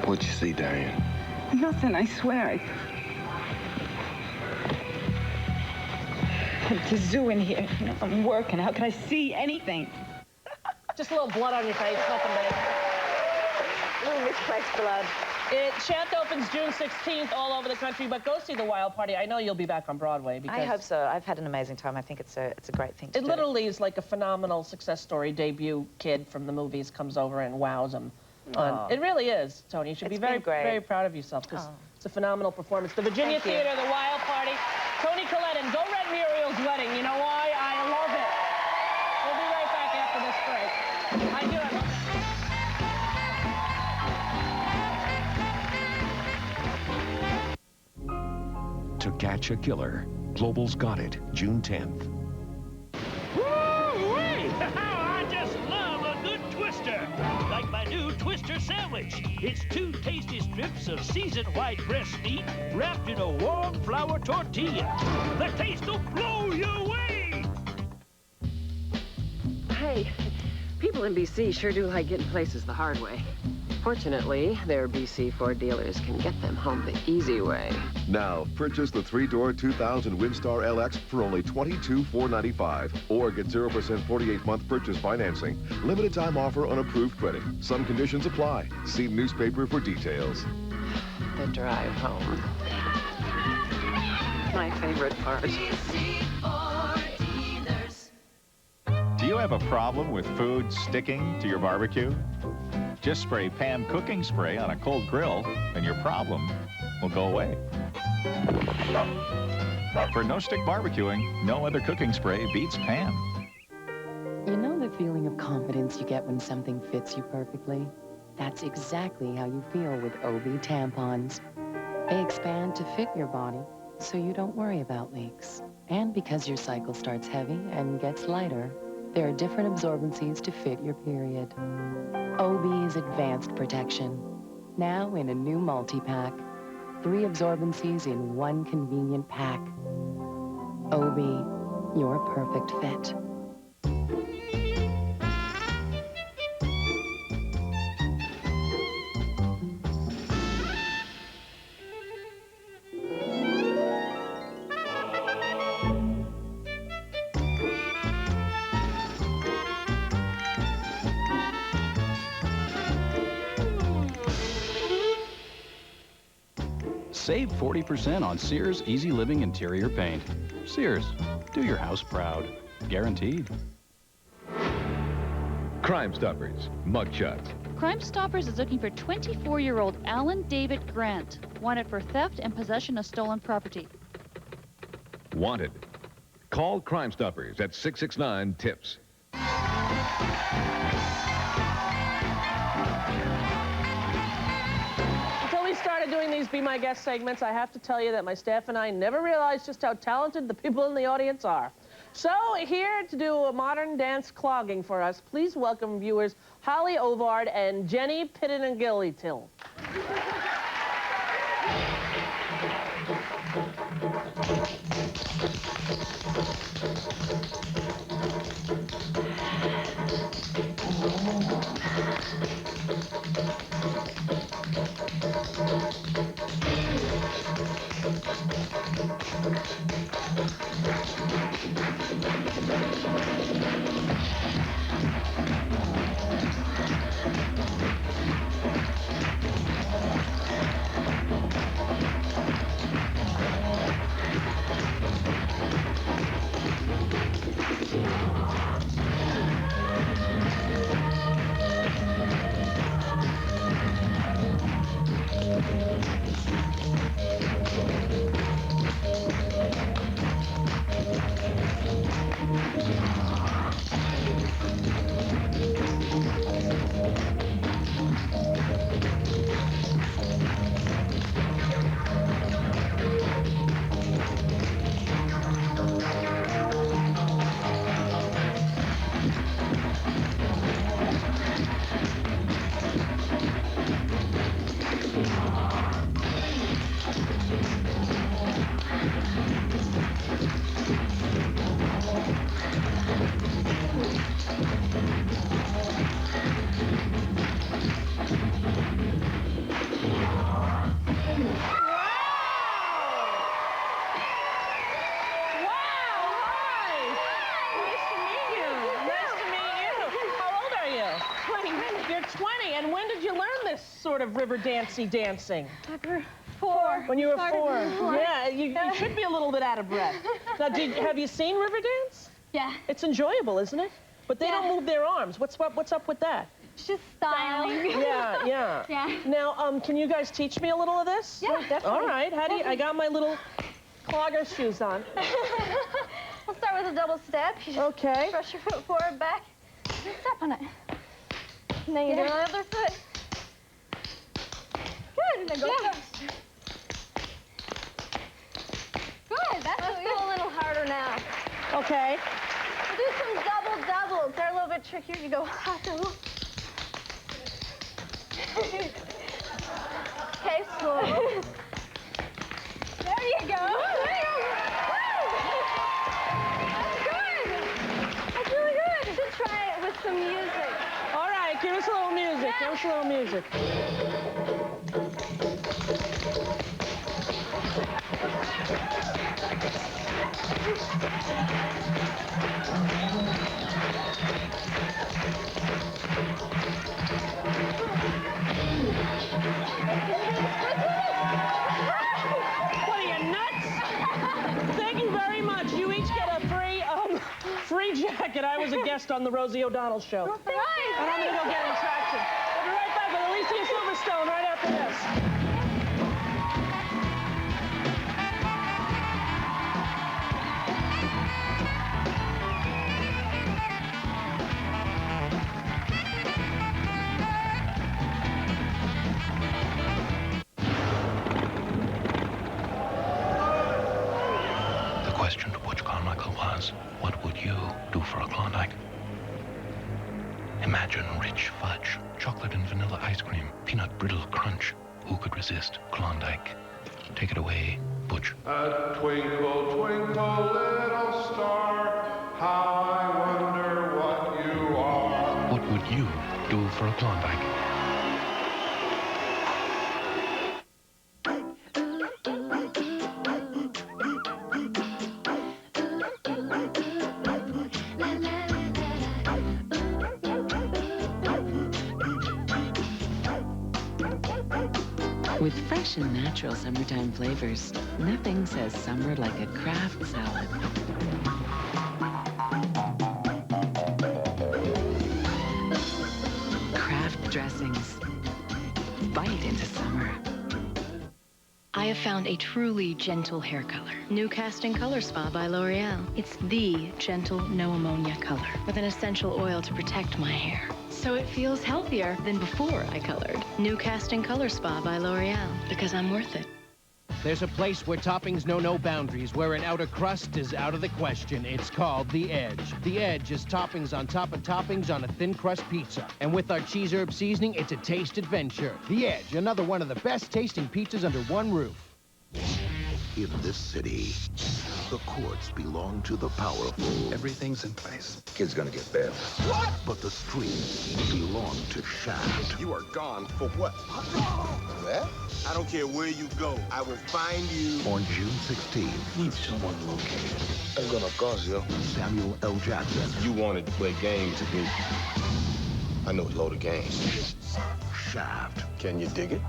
Speaker 7: What you see, Diane?
Speaker 5: Nothing, I swear. It's a zoo in here. You know, I'm working. How can I see anything?
Speaker 2: Just a little blood on your face, nothing big.
Speaker 10: A little misplaced blood.
Speaker 2: Shaft opens June 16th all over the country, but go see the Wild Party. I know you'll be back on Broadway. Because
Speaker 10: I hope so. I've had an amazing time. I think it's a great thing to do.
Speaker 2: It literally is like a phenomenal success story. Debut kid from the movies comes over and wows him. It really is, Toni. You should be very, very proud of yourself because it's a phenomenal performance. The Virginia Theater, the Wild Party, Toni Collette, and Go Red Muriel's Wedding. You know why? I love it. We'll be right back after this break. I do. I love
Speaker 6: To Catch a Killer. Global's got it, June 10th.
Speaker 11: Woo-wee! I just love a good twister. Like my new Twister sandwich. It's 2 tasty strips of seasoned white breast meat wrapped in a warm flour tortilla. The taste will blow you away.
Speaker 12: Hey, people in BC sure do like getting places the hard way. Fortunately, their BC Ford dealers can get them home the easy way.
Speaker 19: Now, purchase the 3-door 2000 Windstar LX for only $22,495 or get 0% 48-month purchase financing. Limited time offer on approved credit. Some conditions apply. See newspaper for details.
Speaker 12: The drive home. My favorite part.
Speaker 13: Do you have a problem with food sticking to your barbecue? Just spray Pam cooking spray on a cold grill and your problem will go away. For no-stick barbecuing, no other cooking spray beats Pam.
Speaker 14: You know the feeling of confidence you get when something fits you perfectly? That's exactly how you feel with OB tampons. They expand to fit your body, so you don't worry about leaks. And because your cycle starts heavy and gets lighter, there are different absorbencies to fit your period. OB is advanced protection. Now in a new multi-pack. 3 absorbencies in 1 convenient pack. OB, your perfect fit.
Speaker 26: Save 40% on Sears Easy Living Interior Paint. Sears, do your house proud. Guaranteed.
Speaker 27: Crime Stoppers, mugshot.
Speaker 28: Crime Stoppers is looking for 24-year-old Alan David Grant, wanted for theft and possession of stolen property.
Speaker 27: Wanted. Call Crime Stoppers at 669-TIPS.
Speaker 2: started doing these Be My Guest segments, I have to tell you that my staff and I never realized just how talented the people in the audience are. So here to do a modern dance clogging for us, please welcome viewers Holly Ovard and Jenny Pittenagilly-Till. Sort of river dancing?
Speaker 1: Four.
Speaker 2: When you were four. Yeah, you should be a little bit out of breath. Now, have you seen river dance?
Speaker 1: Yeah.
Speaker 2: It's enjoyable, isn't it? But they don't move their arms. What's up with that?
Speaker 1: It's just styling.
Speaker 2: Yeah. Now, can you guys teach me a little of this?
Speaker 1: Yeah, definitely.
Speaker 2: All right. I got my little clogger shoes on.
Speaker 1: We'll start with a double step. You just
Speaker 2: okay.
Speaker 1: Brush your foot forward, back, and step on it. And then you do the other foot. Good, and then go first. Good, that's Let's go a little harder now.
Speaker 2: Okay.
Speaker 1: We'll do some double-doubles. They're a little bit trickier. You go half double. Okay, slow. There you go. There you go. That's good. That's really good. You should try it with some music.
Speaker 2: All right, give us a little music. Give us a little music. What are you, nuts? Thank you very much. You each get a free jacket. I was a guest on the Rosie O'Donnell Show.
Speaker 1: Right.
Speaker 2: And I'm going to go get in traction. We'll be right back with Alicia Silverstone right after this.
Speaker 15: Question to Butch Carmichael was, what would you do for a Klondike? Imagine rich fudge, chocolate and vanilla ice cream, peanut brittle crunch. Who could resist Klondike? Take it away, Butch.
Speaker 17: A twinkle, twinkle, little star, how I wonder what you are.
Speaker 15: What would you do for a Klondike?
Speaker 14: With fresh and natural summertime flavors, nothing says summer like a Kraft salad. Kraft dressings. Bite into summer.
Speaker 18: I have found a truly gentle hair color. New Casting Color Spa by L'Oreal. It's the gentle, no ammonia color with an essential oil to protect my hair. So so it feels healthier than before I colored. New Casting Color Spa by L'Oreal, because I'm worth it.
Speaker 4: There's a place where toppings know no boundaries, where an outer crust is out of the question. It's called The Edge. The Edge is toppings on top of toppings on a thin crust pizza. And with our cheese herb seasoning, it's a taste adventure. The Edge, another one of the best tasting pizzas under one roof.
Speaker 8: In this city, the courts belong to the powerful. Everything's in place. Kid's gonna get bail. What? But the streets belong to Shaft.
Speaker 20: You are gone for what? That? I don't care where you go. I will find you.
Speaker 8: On June 16th.
Speaker 20: Need someone located. I'm gonna cause you.
Speaker 8: Samuel L. Jackson.
Speaker 20: You wanted to play games with me. I know a load of games.
Speaker 8: Shaft.
Speaker 20: Can you dig it?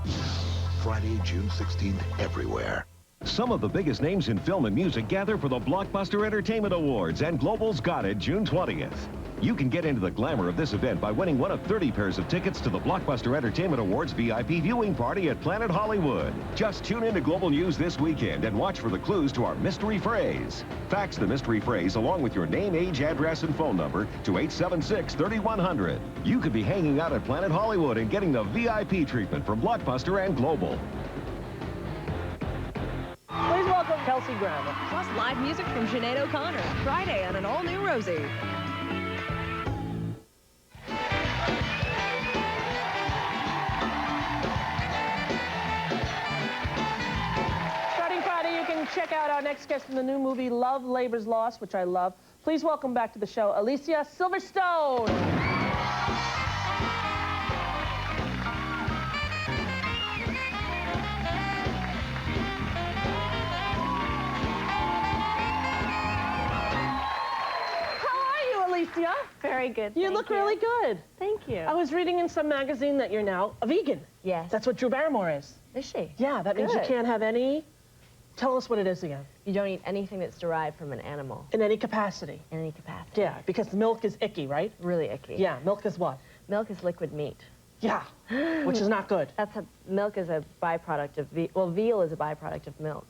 Speaker 8: Friday, June 16th, everywhere.
Speaker 6: Some of the biggest names in film and music gather for the Blockbuster Entertainment Awards, and Global's got it June 20th. You can get into the glamour of this event by winning one of 30 pairs of tickets to the Blockbuster Entertainment Awards VIP viewing party at Planet Hollywood. Just tune into Global News this weekend and watch for the clues to our mystery phrase. Fax the mystery phrase along with your name, age, address, and phone number to 876-3100. You could be hanging out at Planet Hollywood and getting the VIP treatment from Blockbuster and Global.
Speaker 2: Please welcome Kelsey Grammer.
Speaker 21: Plus live music from Sinead O'Connor. Friday on an all-new Rosie.
Speaker 2: Starting Friday, you can check out our next guest in the new movie, Love, Labor's Lost, which I love. Please welcome back to the show, Alicia Silverstone. Alicia.
Speaker 22: Very good.
Speaker 2: You look really good.
Speaker 22: Thank you.
Speaker 2: I was reading in some magazine that you're now a vegan.
Speaker 22: Yes.
Speaker 2: That's what Drew Barrymore is.
Speaker 22: Is she?
Speaker 2: Yeah, that means you can't have any... Tell us what it is again.
Speaker 22: You don't eat anything that's derived from an animal.
Speaker 2: In any capacity.
Speaker 22: In any capacity.
Speaker 2: Yeah, because milk is icky, right?
Speaker 22: Really icky.
Speaker 2: Yeah, milk is what?
Speaker 22: Milk is liquid meat.
Speaker 2: Yeah, which is not good.
Speaker 22: Milk is a byproduct of veal is a byproduct of milk.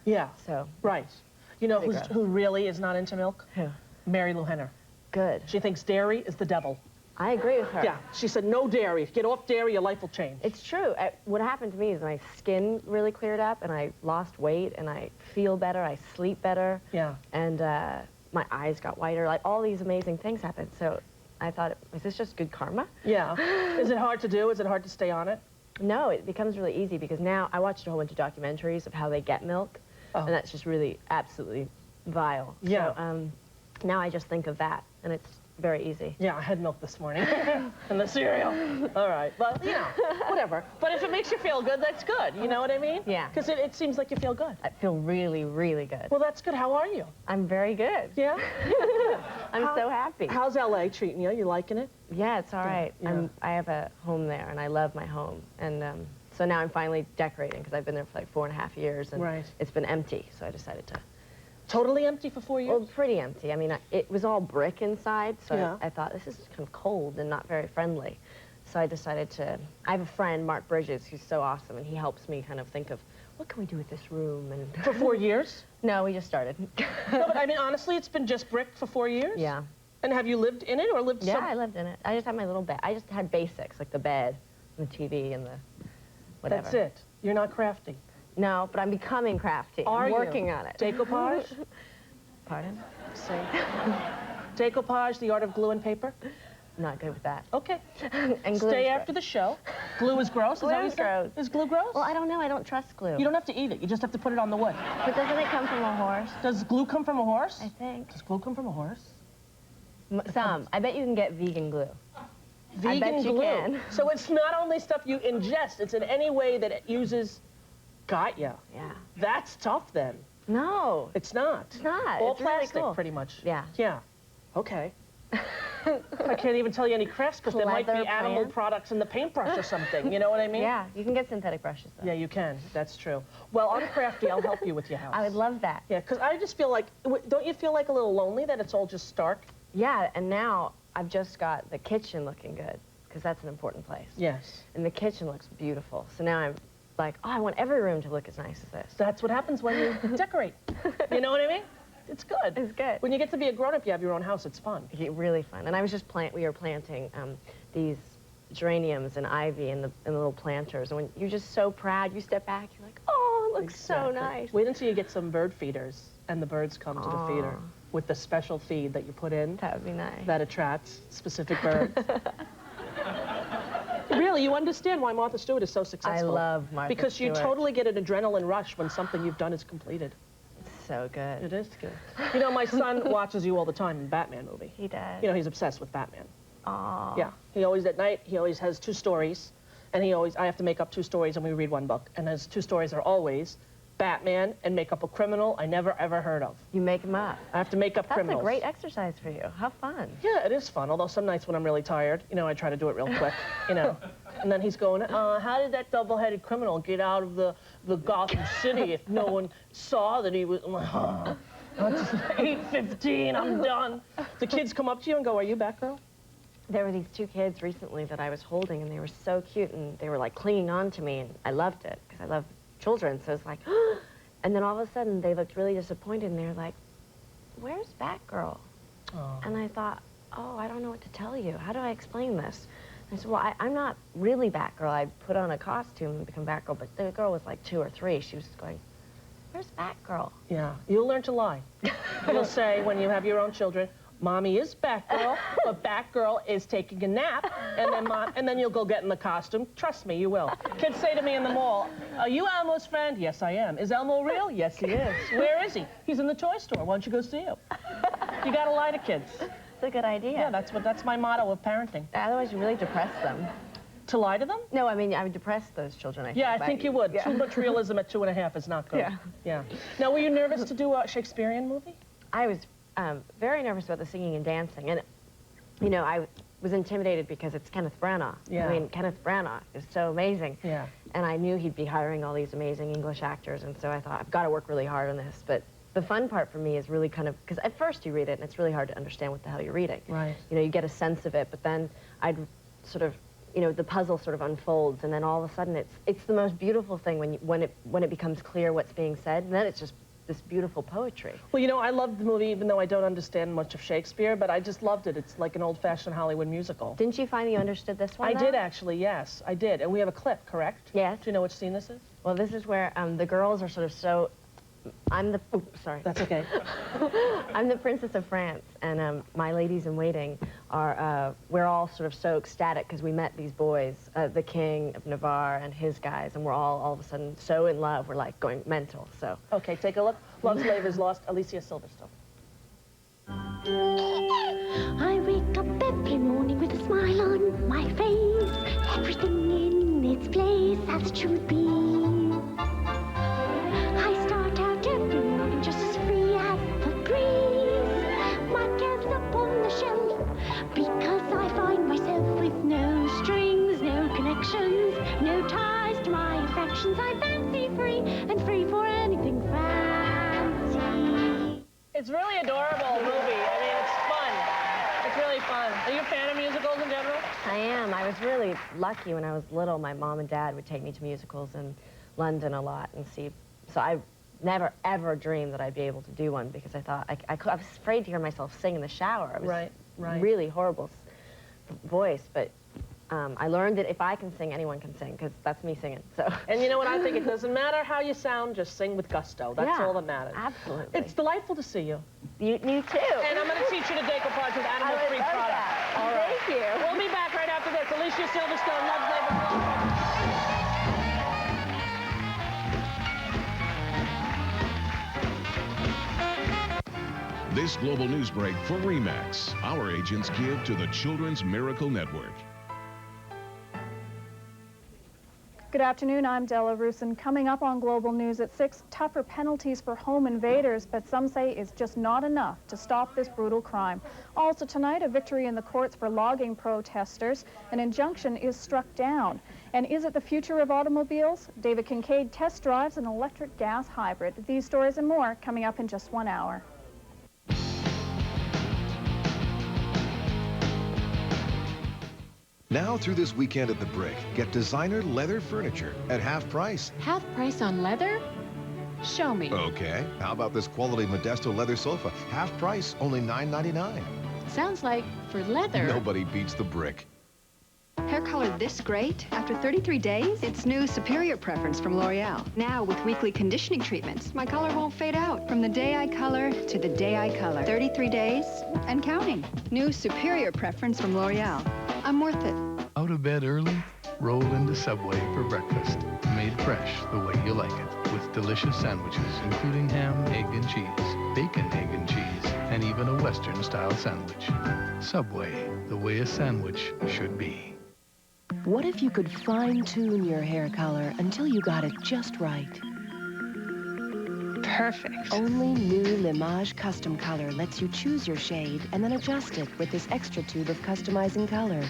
Speaker 2: Yeah.
Speaker 22: So.
Speaker 2: Right. You know who really is not into milk?
Speaker 22: Who?
Speaker 2: Mary Lou Henner.
Speaker 22: Good.
Speaker 2: She thinks dairy is the devil.
Speaker 22: I agree with her.
Speaker 2: Yeah, she said no dairy. Get off dairy, your life will change.
Speaker 22: It's true. What happened to me is my skin really cleared up, and I lost weight, and I feel better, I sleep better.
Speaker 2: Yeah.
Speaker 22: And my eyes got whiter. Like, all these amazing things happened. So I thought, is this just good karma?
Speaker 2: Yeah. Is it hard to do? Is it hard to stay on it?
Speaker 22: No, it becomes really easy because now I watched a whole bunch of documentaries of how they get milk, and that's just really absolutely vile.
Speaker 2: Yeah.
Speaker 22: So now I just think of that, and it's very easy.
Speaker 2: Yeah, I had milk this morning. And the cereal. All right. Well, you know, whatever. But if it makes you feel good, that's good. You know what I mean?
Speaker 22: Yeah.
Speaker 2: Because it seems like you feel good.
Speaker 22: I feel really, really good.
Speaker 2: Well, that's good. How are you?
Speaker 22: I'm very good.
Speaker 2: Yeah?
Speaker 22: I'm so happy.
Speaker 2: How's LA treating you? You liking it?
Speaker 22: Yeah, it's all right.
Speaker 2: Yeah.
Speaker 22: I have a home there, and I love my home. And so now I'm finally decorating, because I've been there for like 4.5 years, and it's been empty, so I decided to.
Speaker 2: Totally empty for 4 years?
Speaker 22: Well, pretty empty. I mean, it was all brick inside, so I thought, this is kind of cold and not very friendly. So I decided to, I have a friend, Mark Bridges, who's so awesome, and he helps me kind of think of, what can we do with this room? And
Speaker 2: For 4 years?
Speaker 22: No, we just started.
Speaker 2: No, but I mean, honestly, it's been just brick for 4 years?
Speaker 22: Yeah.
Speaker 2: And have you lived in it or lived
Speaker 22: Yeah, I lived in it. I just had my little bed. I just had basics, like the bed, and the TV, and the whatever.
Speaker 2: That's it. You're not crafty.
Speaker 22: No, but I'm becoming crafty. I'm working on it.
Speaker 2: Decoupage?
Speaker 22: Pardon?
Speaker 2: Say. Decoupage, the art of glue and paper?
Speaker 22: Not good with that.
Speaker 2: Okay.
Speaker 22: And glue
Speaker 2: Stay
Speaker 22: is
Speaker 2: after the show. Glue is gross?
Speaker 22: Glue is gross.
Speaker 2: Is glue gross?
Speaker 22: Well, I don't know. I don't trust glue.
Speaker 2: You don't have to eat it. You just have to put it on the wood.
Speaker 22: But doesn't it come from a horse?
Speaker 2: Does glue come from a horse?
Speaker 22: I think.
Speaker 2: Does glue come from a horse?
Speaker 22: Some. I bet you can get vegan glue.
Speaker 2: Vegan
Speaker 22: I bet
Speaker 2: glue.
Speaker 22: you can.
Speaker 2: So it's not only stuff you ingest, it's in any way that it uses... Got ya.
Speaker 22: Yeah.
Speaker 2: That's tough then.
Speaker 22: No.
Speaker 2: It's not.
Speaker 22: It's not.
Speaker 2: All
Speaker 22: It's really
Speaker 2: plastic,
Speaker 22: cool.
Speaker 2: pretty much.
Speaker 22: Yeah.
Speaker 2: Yeah. Okay. I can't even tell you any crafts because there might be animal products in the paintbrush or something. You know what I mean?
Speaker 22: Yeah. You can get synthetic brushes, though.
Speaker 2: Yeah, you can. That's true. Well, I'm crafty. I'll help you with your house.
Speaker 22: I would love that.
Speaker 2: Yeah, because I just feel like, don't you feel like a little lonely that it's all just stark?
Speaker 22: Yeah, and now I've just got the kitchen looking good, because that's an important place.
Speaker 2: Yes.
Speaker 22: And the kitchen looks beautiful. So now I'm like, oh, I want every room to look as nice as this.
Speaker 2: That's what happens when you decorate. You know what I mean? It's good.
Speaker 22: It's good.
Speaker 2: When you get to be a grown-up, you have your own house. It's fun.
Speaker 22: Really fun. And I was just we were planting these geraniums and ivy and the little planters. And when you're just so proud, you step back, you're like, oh, it looks so nice.
Speaker 2: Wait until you get some bird feeders and the birds come to the feeder with the special feed that you put in.
Speaker 22: That would be nice.
Speaker 2: That attracts specific birds. Really, you understand why Martha Stewart is so successful.
Speaker 22: I love Martha Stewart.
Speaker 2: Because you totally get an adrenaline rush when something you've done is completed.
Speaker 22: It's so good.
Speaker 2: It is good. You know, my son watches you all the time in the Batman movie.
Speaker 22: He does.
Speaker 2: You know, he's obsessed with Batman.
Speaker 22: Aww.
Speaker 2: Yeah. He always, at night, he always has 2 stories. And I have to make up 2 stories and we read 1 book. And his 2 stories are always Batman and make up a criminal I never ever heard of.
Speaker 22: You make them up.
Speaker 2: I have to make up criminals.
Speaker 22: That's a great exercise for you. How fun.
Speaker 2: Yeah, it is fun. Although some nights when I'm really tired, you know, I try to do it real quick, you know. And then he's going, how did that double-headed criminal get out of the Gotham City if no one saw that he was... It's 8:15, I'm done. The kids come up to you and go, are you Batgirl?
Speaker 22: There were these 2 kids recently that I was holding, and they were so cute, and they were, like, clinging on to me, and I loved it, because I love children, so it's like, and then all of a sudden, they looked really disappointed, and they were like, where's Batgirl? Oh. And I thought, oh, I don't know what to tell you. How do I explain this? And I said, well, I'm not really Batgirl. I put on a costume and become Batgirl, but the girl was like 2 or 3. She was going, where's Batgirl?
Speaker 2: Yeah, you'll learn to lie. You'll say, when you have your own children, Mommy is Batgirl, but Batgirl is taking a nap, and then you'll go get in the costume. Trust me, you will. Kids say to me in the mall, are you Elmo's friend? Yes, I am. Is Elmo real? Yes, he is. Where is he? He's in the toy store. Why don't you go see him? You gotta lie to kids.
Speaker 22: It's a good idea.
Speaker 2: Yeah, that's my motto of parenting.
Speaker 22: Otherwise, you really depress them.
Speaker 2: To lie to them?
Speaker 22: No, I mean, I would depress those children, I think.
Speaker 2: Yeah, I think you would. Yeah. Too much realism at 2.5 is not good.
Speaker 22: Yeah.
Speaker 2: Yeah. Now, were you nervous to do a Shakespearean movie?
Speaker 22: I was very nervous about the singing and dancing. And, you know, I was intimidated because it's Kenneth Branagh.
Speaker 2: Yeah.
Speaker 22: I mean, Kenneth Branagh is so amazing.
Speaker 2: Yeah.
Speaker 22: And I knew he'd be hiring all these amazing English actors, and so I thought, I've got to work really hard on this. But the fun part for me is really kind of, because at first you read it, and it's really hard to understand what the hell you're reading.
Speaker 2: Right.
Speaker 22: You know, you get a sense of it, but then I'd sort of, you know, the puzzle sort of unfolds, and then all of a sudden it's the most beautiful thing when it becomes clear what's being said, and then it's just this beautiful poetry.
Speaker 2: Well, you know, I loved the movie, even though I don't understand much of Shakespeare, but I just loved it. It's like an old-fashioned Hollywood musical.
Speaker 22: Didn't you find you understood this one,
Speaker 2: I did, actually, yes, I did. And we have a clip, correct?
Speaker 22: Yes.
Speaker 2: Do you know which scene this is?
Speaker 22: Well, this is where the girls are sort of so... sorry.
Speaker 2: That's okay.
Speaker 22: I'm the Princess of France, and my ladies-in-waiting are, we're all sort of so ecstatic because we met these boys, the King of Navarre and his guys, and we're all of a sudden so in love, we're like going mental, so.
Speaker 2: Okay, take a look. Love's Slave is Lost, Alicia Silverstone.
Speaker 3: I wake up every morning with a smile on my face, everything in its place as it should be. I start out every morning just as free as the breeze. My cares up on the shelf because I find myself with no strings, no connections, no ties to my affections. I'm fancy free and free for anything fancy.
Speaker 2: It's really adorable movie. I mean, it's fun. It's really fun. Are you a fan of musicals in general?
Speaker 22: I am. I was really lucky when I was little. My mom and dad would take me to musicals in London a lot and see. So I never, ever dreamed that I'd be able to do one because I thought, I was afraid to hear myself sing in the shower. It was
Speaker 2: right.
Speaker 22: really horrible voice, but I learned that if I can sing, anyone can sing, because that's me singing, so.
Speaker 2: And you know what I think? It doesn't matter how you sound, just sing with gusto. That's all that matters.
Speaker 22: Absolutely.
Speaker 2: It's delightful to see you.
Speaker 22: You too.
Speaker 2: And I'm going to teach you to decouplage with animal-free products. All right.
Speaker 22: Thank you.
Speaker 2: We'll be back right after this. Alicia Silverstone, Love, Labor,
Speaker 5: This global news break for RE/MAX. Our agents give to the Children's Miracle Network.
Speaker 1: Good afternoon, I'm Della Rusin. Coming up on Global News at 6, tougher penalties for home invaders, but some say it's just not enough to stop this brutal crime. Also tonight, a victory in the courts for logging protesters. An injunction is struck down. And is it the future of automobiles? David Kincaid test drives an electric gas hybrid. These stories and more coming up in just 1 hour.
Speaker 7: Now through this weekend at the Brick, get designer leather furniture at half price.
Speaker 14: Half price on leather? Show me.
Speaker 7: Okay. How about this quality Modesto leather sofa? Half price, only $9.99.
Speaker 14: Sounds like for leather.
Speaker 7: Nobody beats the Brick.
Speaker 9: Hair color this great after 33 days? It's new Superior Preference from L'Oreal. Now with weekly conditioning treatments, my color won't fade out. From the day I color to the day I color. 33 days and counting. New Superior Preference from L'Oreal. I'm worth it.
Speaker 10: Out of bed early? Roll into Subway for breakfast. Made fresh the way you like it. With delicious sandwiches, including ham, egg, and cheese, bacon, egg, and cheese, and even a Western-style sandwich. Subway, the way a sandwich should be.
Speaker 14: What if you could fine-tune your hair color until you got it just right?
Speaker 9: Perfect.
Speaker 14: Only new Limage Custom Color lets you choose your shade and then adjust it with this extra tube of customizing color.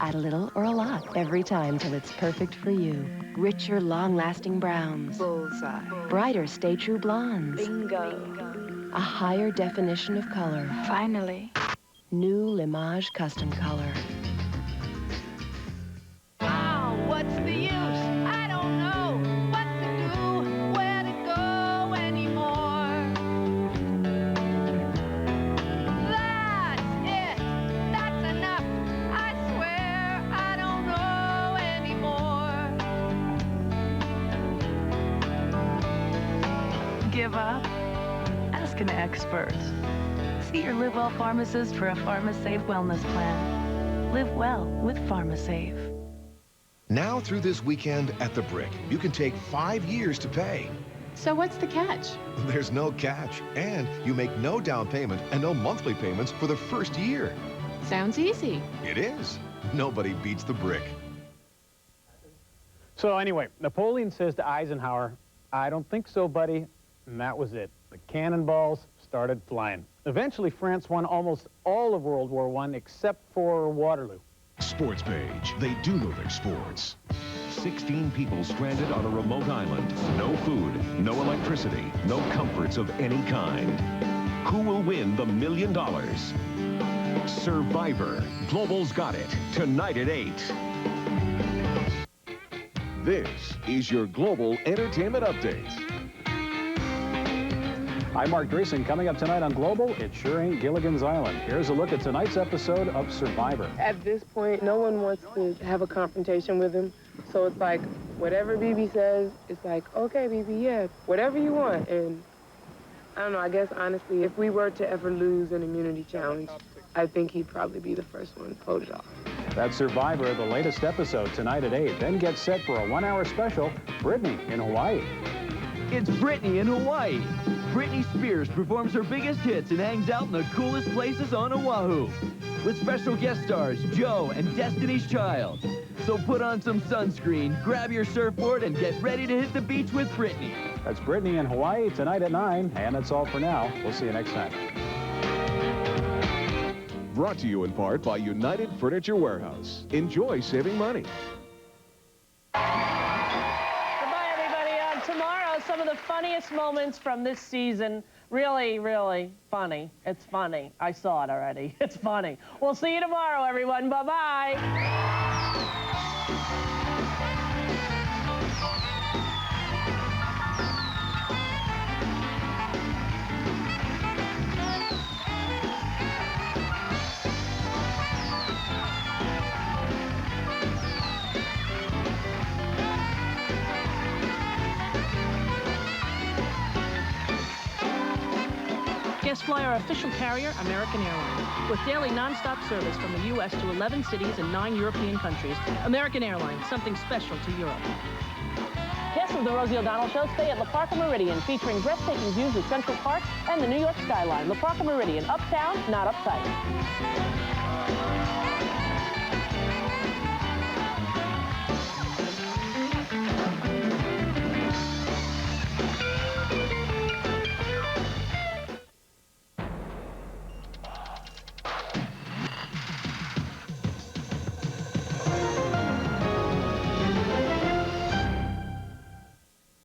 Speaker 14: Add a little or a lot every time till it's perfect for you. Richer, long-lasting browns.
Speaker 9: Bullseye.
Speaker 14: Brighter, stay-true blondes.
Speaker 9: Bingo.
Speaker 14: A higher definition of color.
Speaker 9: Finally.
Speaker 14: New Limage Custom Color.
Speaker 9: Oh, what's the use? I don't know what to do, where to go anymore. That's it. That's enough. I swear I don't know anymore.
Speaker 11: Give up? Ask an expert. See your Live Well pharmacist for a PharmaSafe wellness plan. Live well with PharmaSafe.
Speaker 7: Now through this weekend at the Brick, you can take 5 years to pay.
Speaker 16: So what's the catch?
Speaker 7: There's no catch, and you make no down payment and no monthly payments for the first year.
Speaker 16: Sounds easy.
Speaker 7: It is. Nobody beats the Brick.
Speaker 19: So anyway, Napoleon says to Eisenhower, "I don't think so, buddy." And that was it. The cannonballs started flying. Eventually, France won almost all of World War I except for Waterloo.
Speaker 5: Sports page. They do know their sports.
Speaker 6: 16 people stranded on a remote island. No food, no electricity, no comforts of any kind. Who will win the $1 million? Survivor. Global's got it. Tonight at 8.
Speaker 27: This is your Global Entertainment Update.
Speaker 23: I'm Mark Dreesen. Coming up tonight on Global, it sure ain't Gilligan's Island. Here's a look at tonight's episode of Survivor.
Speaker 24: At this point, no one wants to have a confrontation with him. So it's like, whatever BB says, it's like, okay, BB, yeah, whatever you want. And I don't know, I guess, honestly, if we were to ever lose an immunity challenge, I think he'd probably be the first one voted off.
Speaker 23: That's Survivor, the latest episode, tonight at 8. Then get set for a 1-hour special, Britney in Hawaii.
Speaker 25: It's Britney in Hawaii. Britney Spears performs her biggest hits and hangs out in the coolest places on Oahu. With special guest stars, Joe and Destiny's Child. So put on some sunscreen, grab your surfboard, and get ready to hit the beach with Britney.
Speaker 23: That's Britney in Hawaii, tonight at 9. And that's all for now. We'll see you next time.
Speaker 27: Brought to you in part by United Furniture Warehouse. Enjoy saving money.
Speaker 2: Tomorrow, some of the funniest moments from this season. Really, really funny. It's funny. I saw it already. It's funny. We'll see you tomorrow, everyone. Bye-bye.
Speaker 29: Guests fly our official carrier, American Airlines. With daily nonstop service from the U.S. to 11 cities and 9 European countries, American Airlines, something special to Europe.
Speaker 2: Guests of the Rosie O'Donnell Show stay at La Parca Meridian, featuring breathtaking views of Central Park and the New York skyline. La Parca Meridian, uptown, not uptight.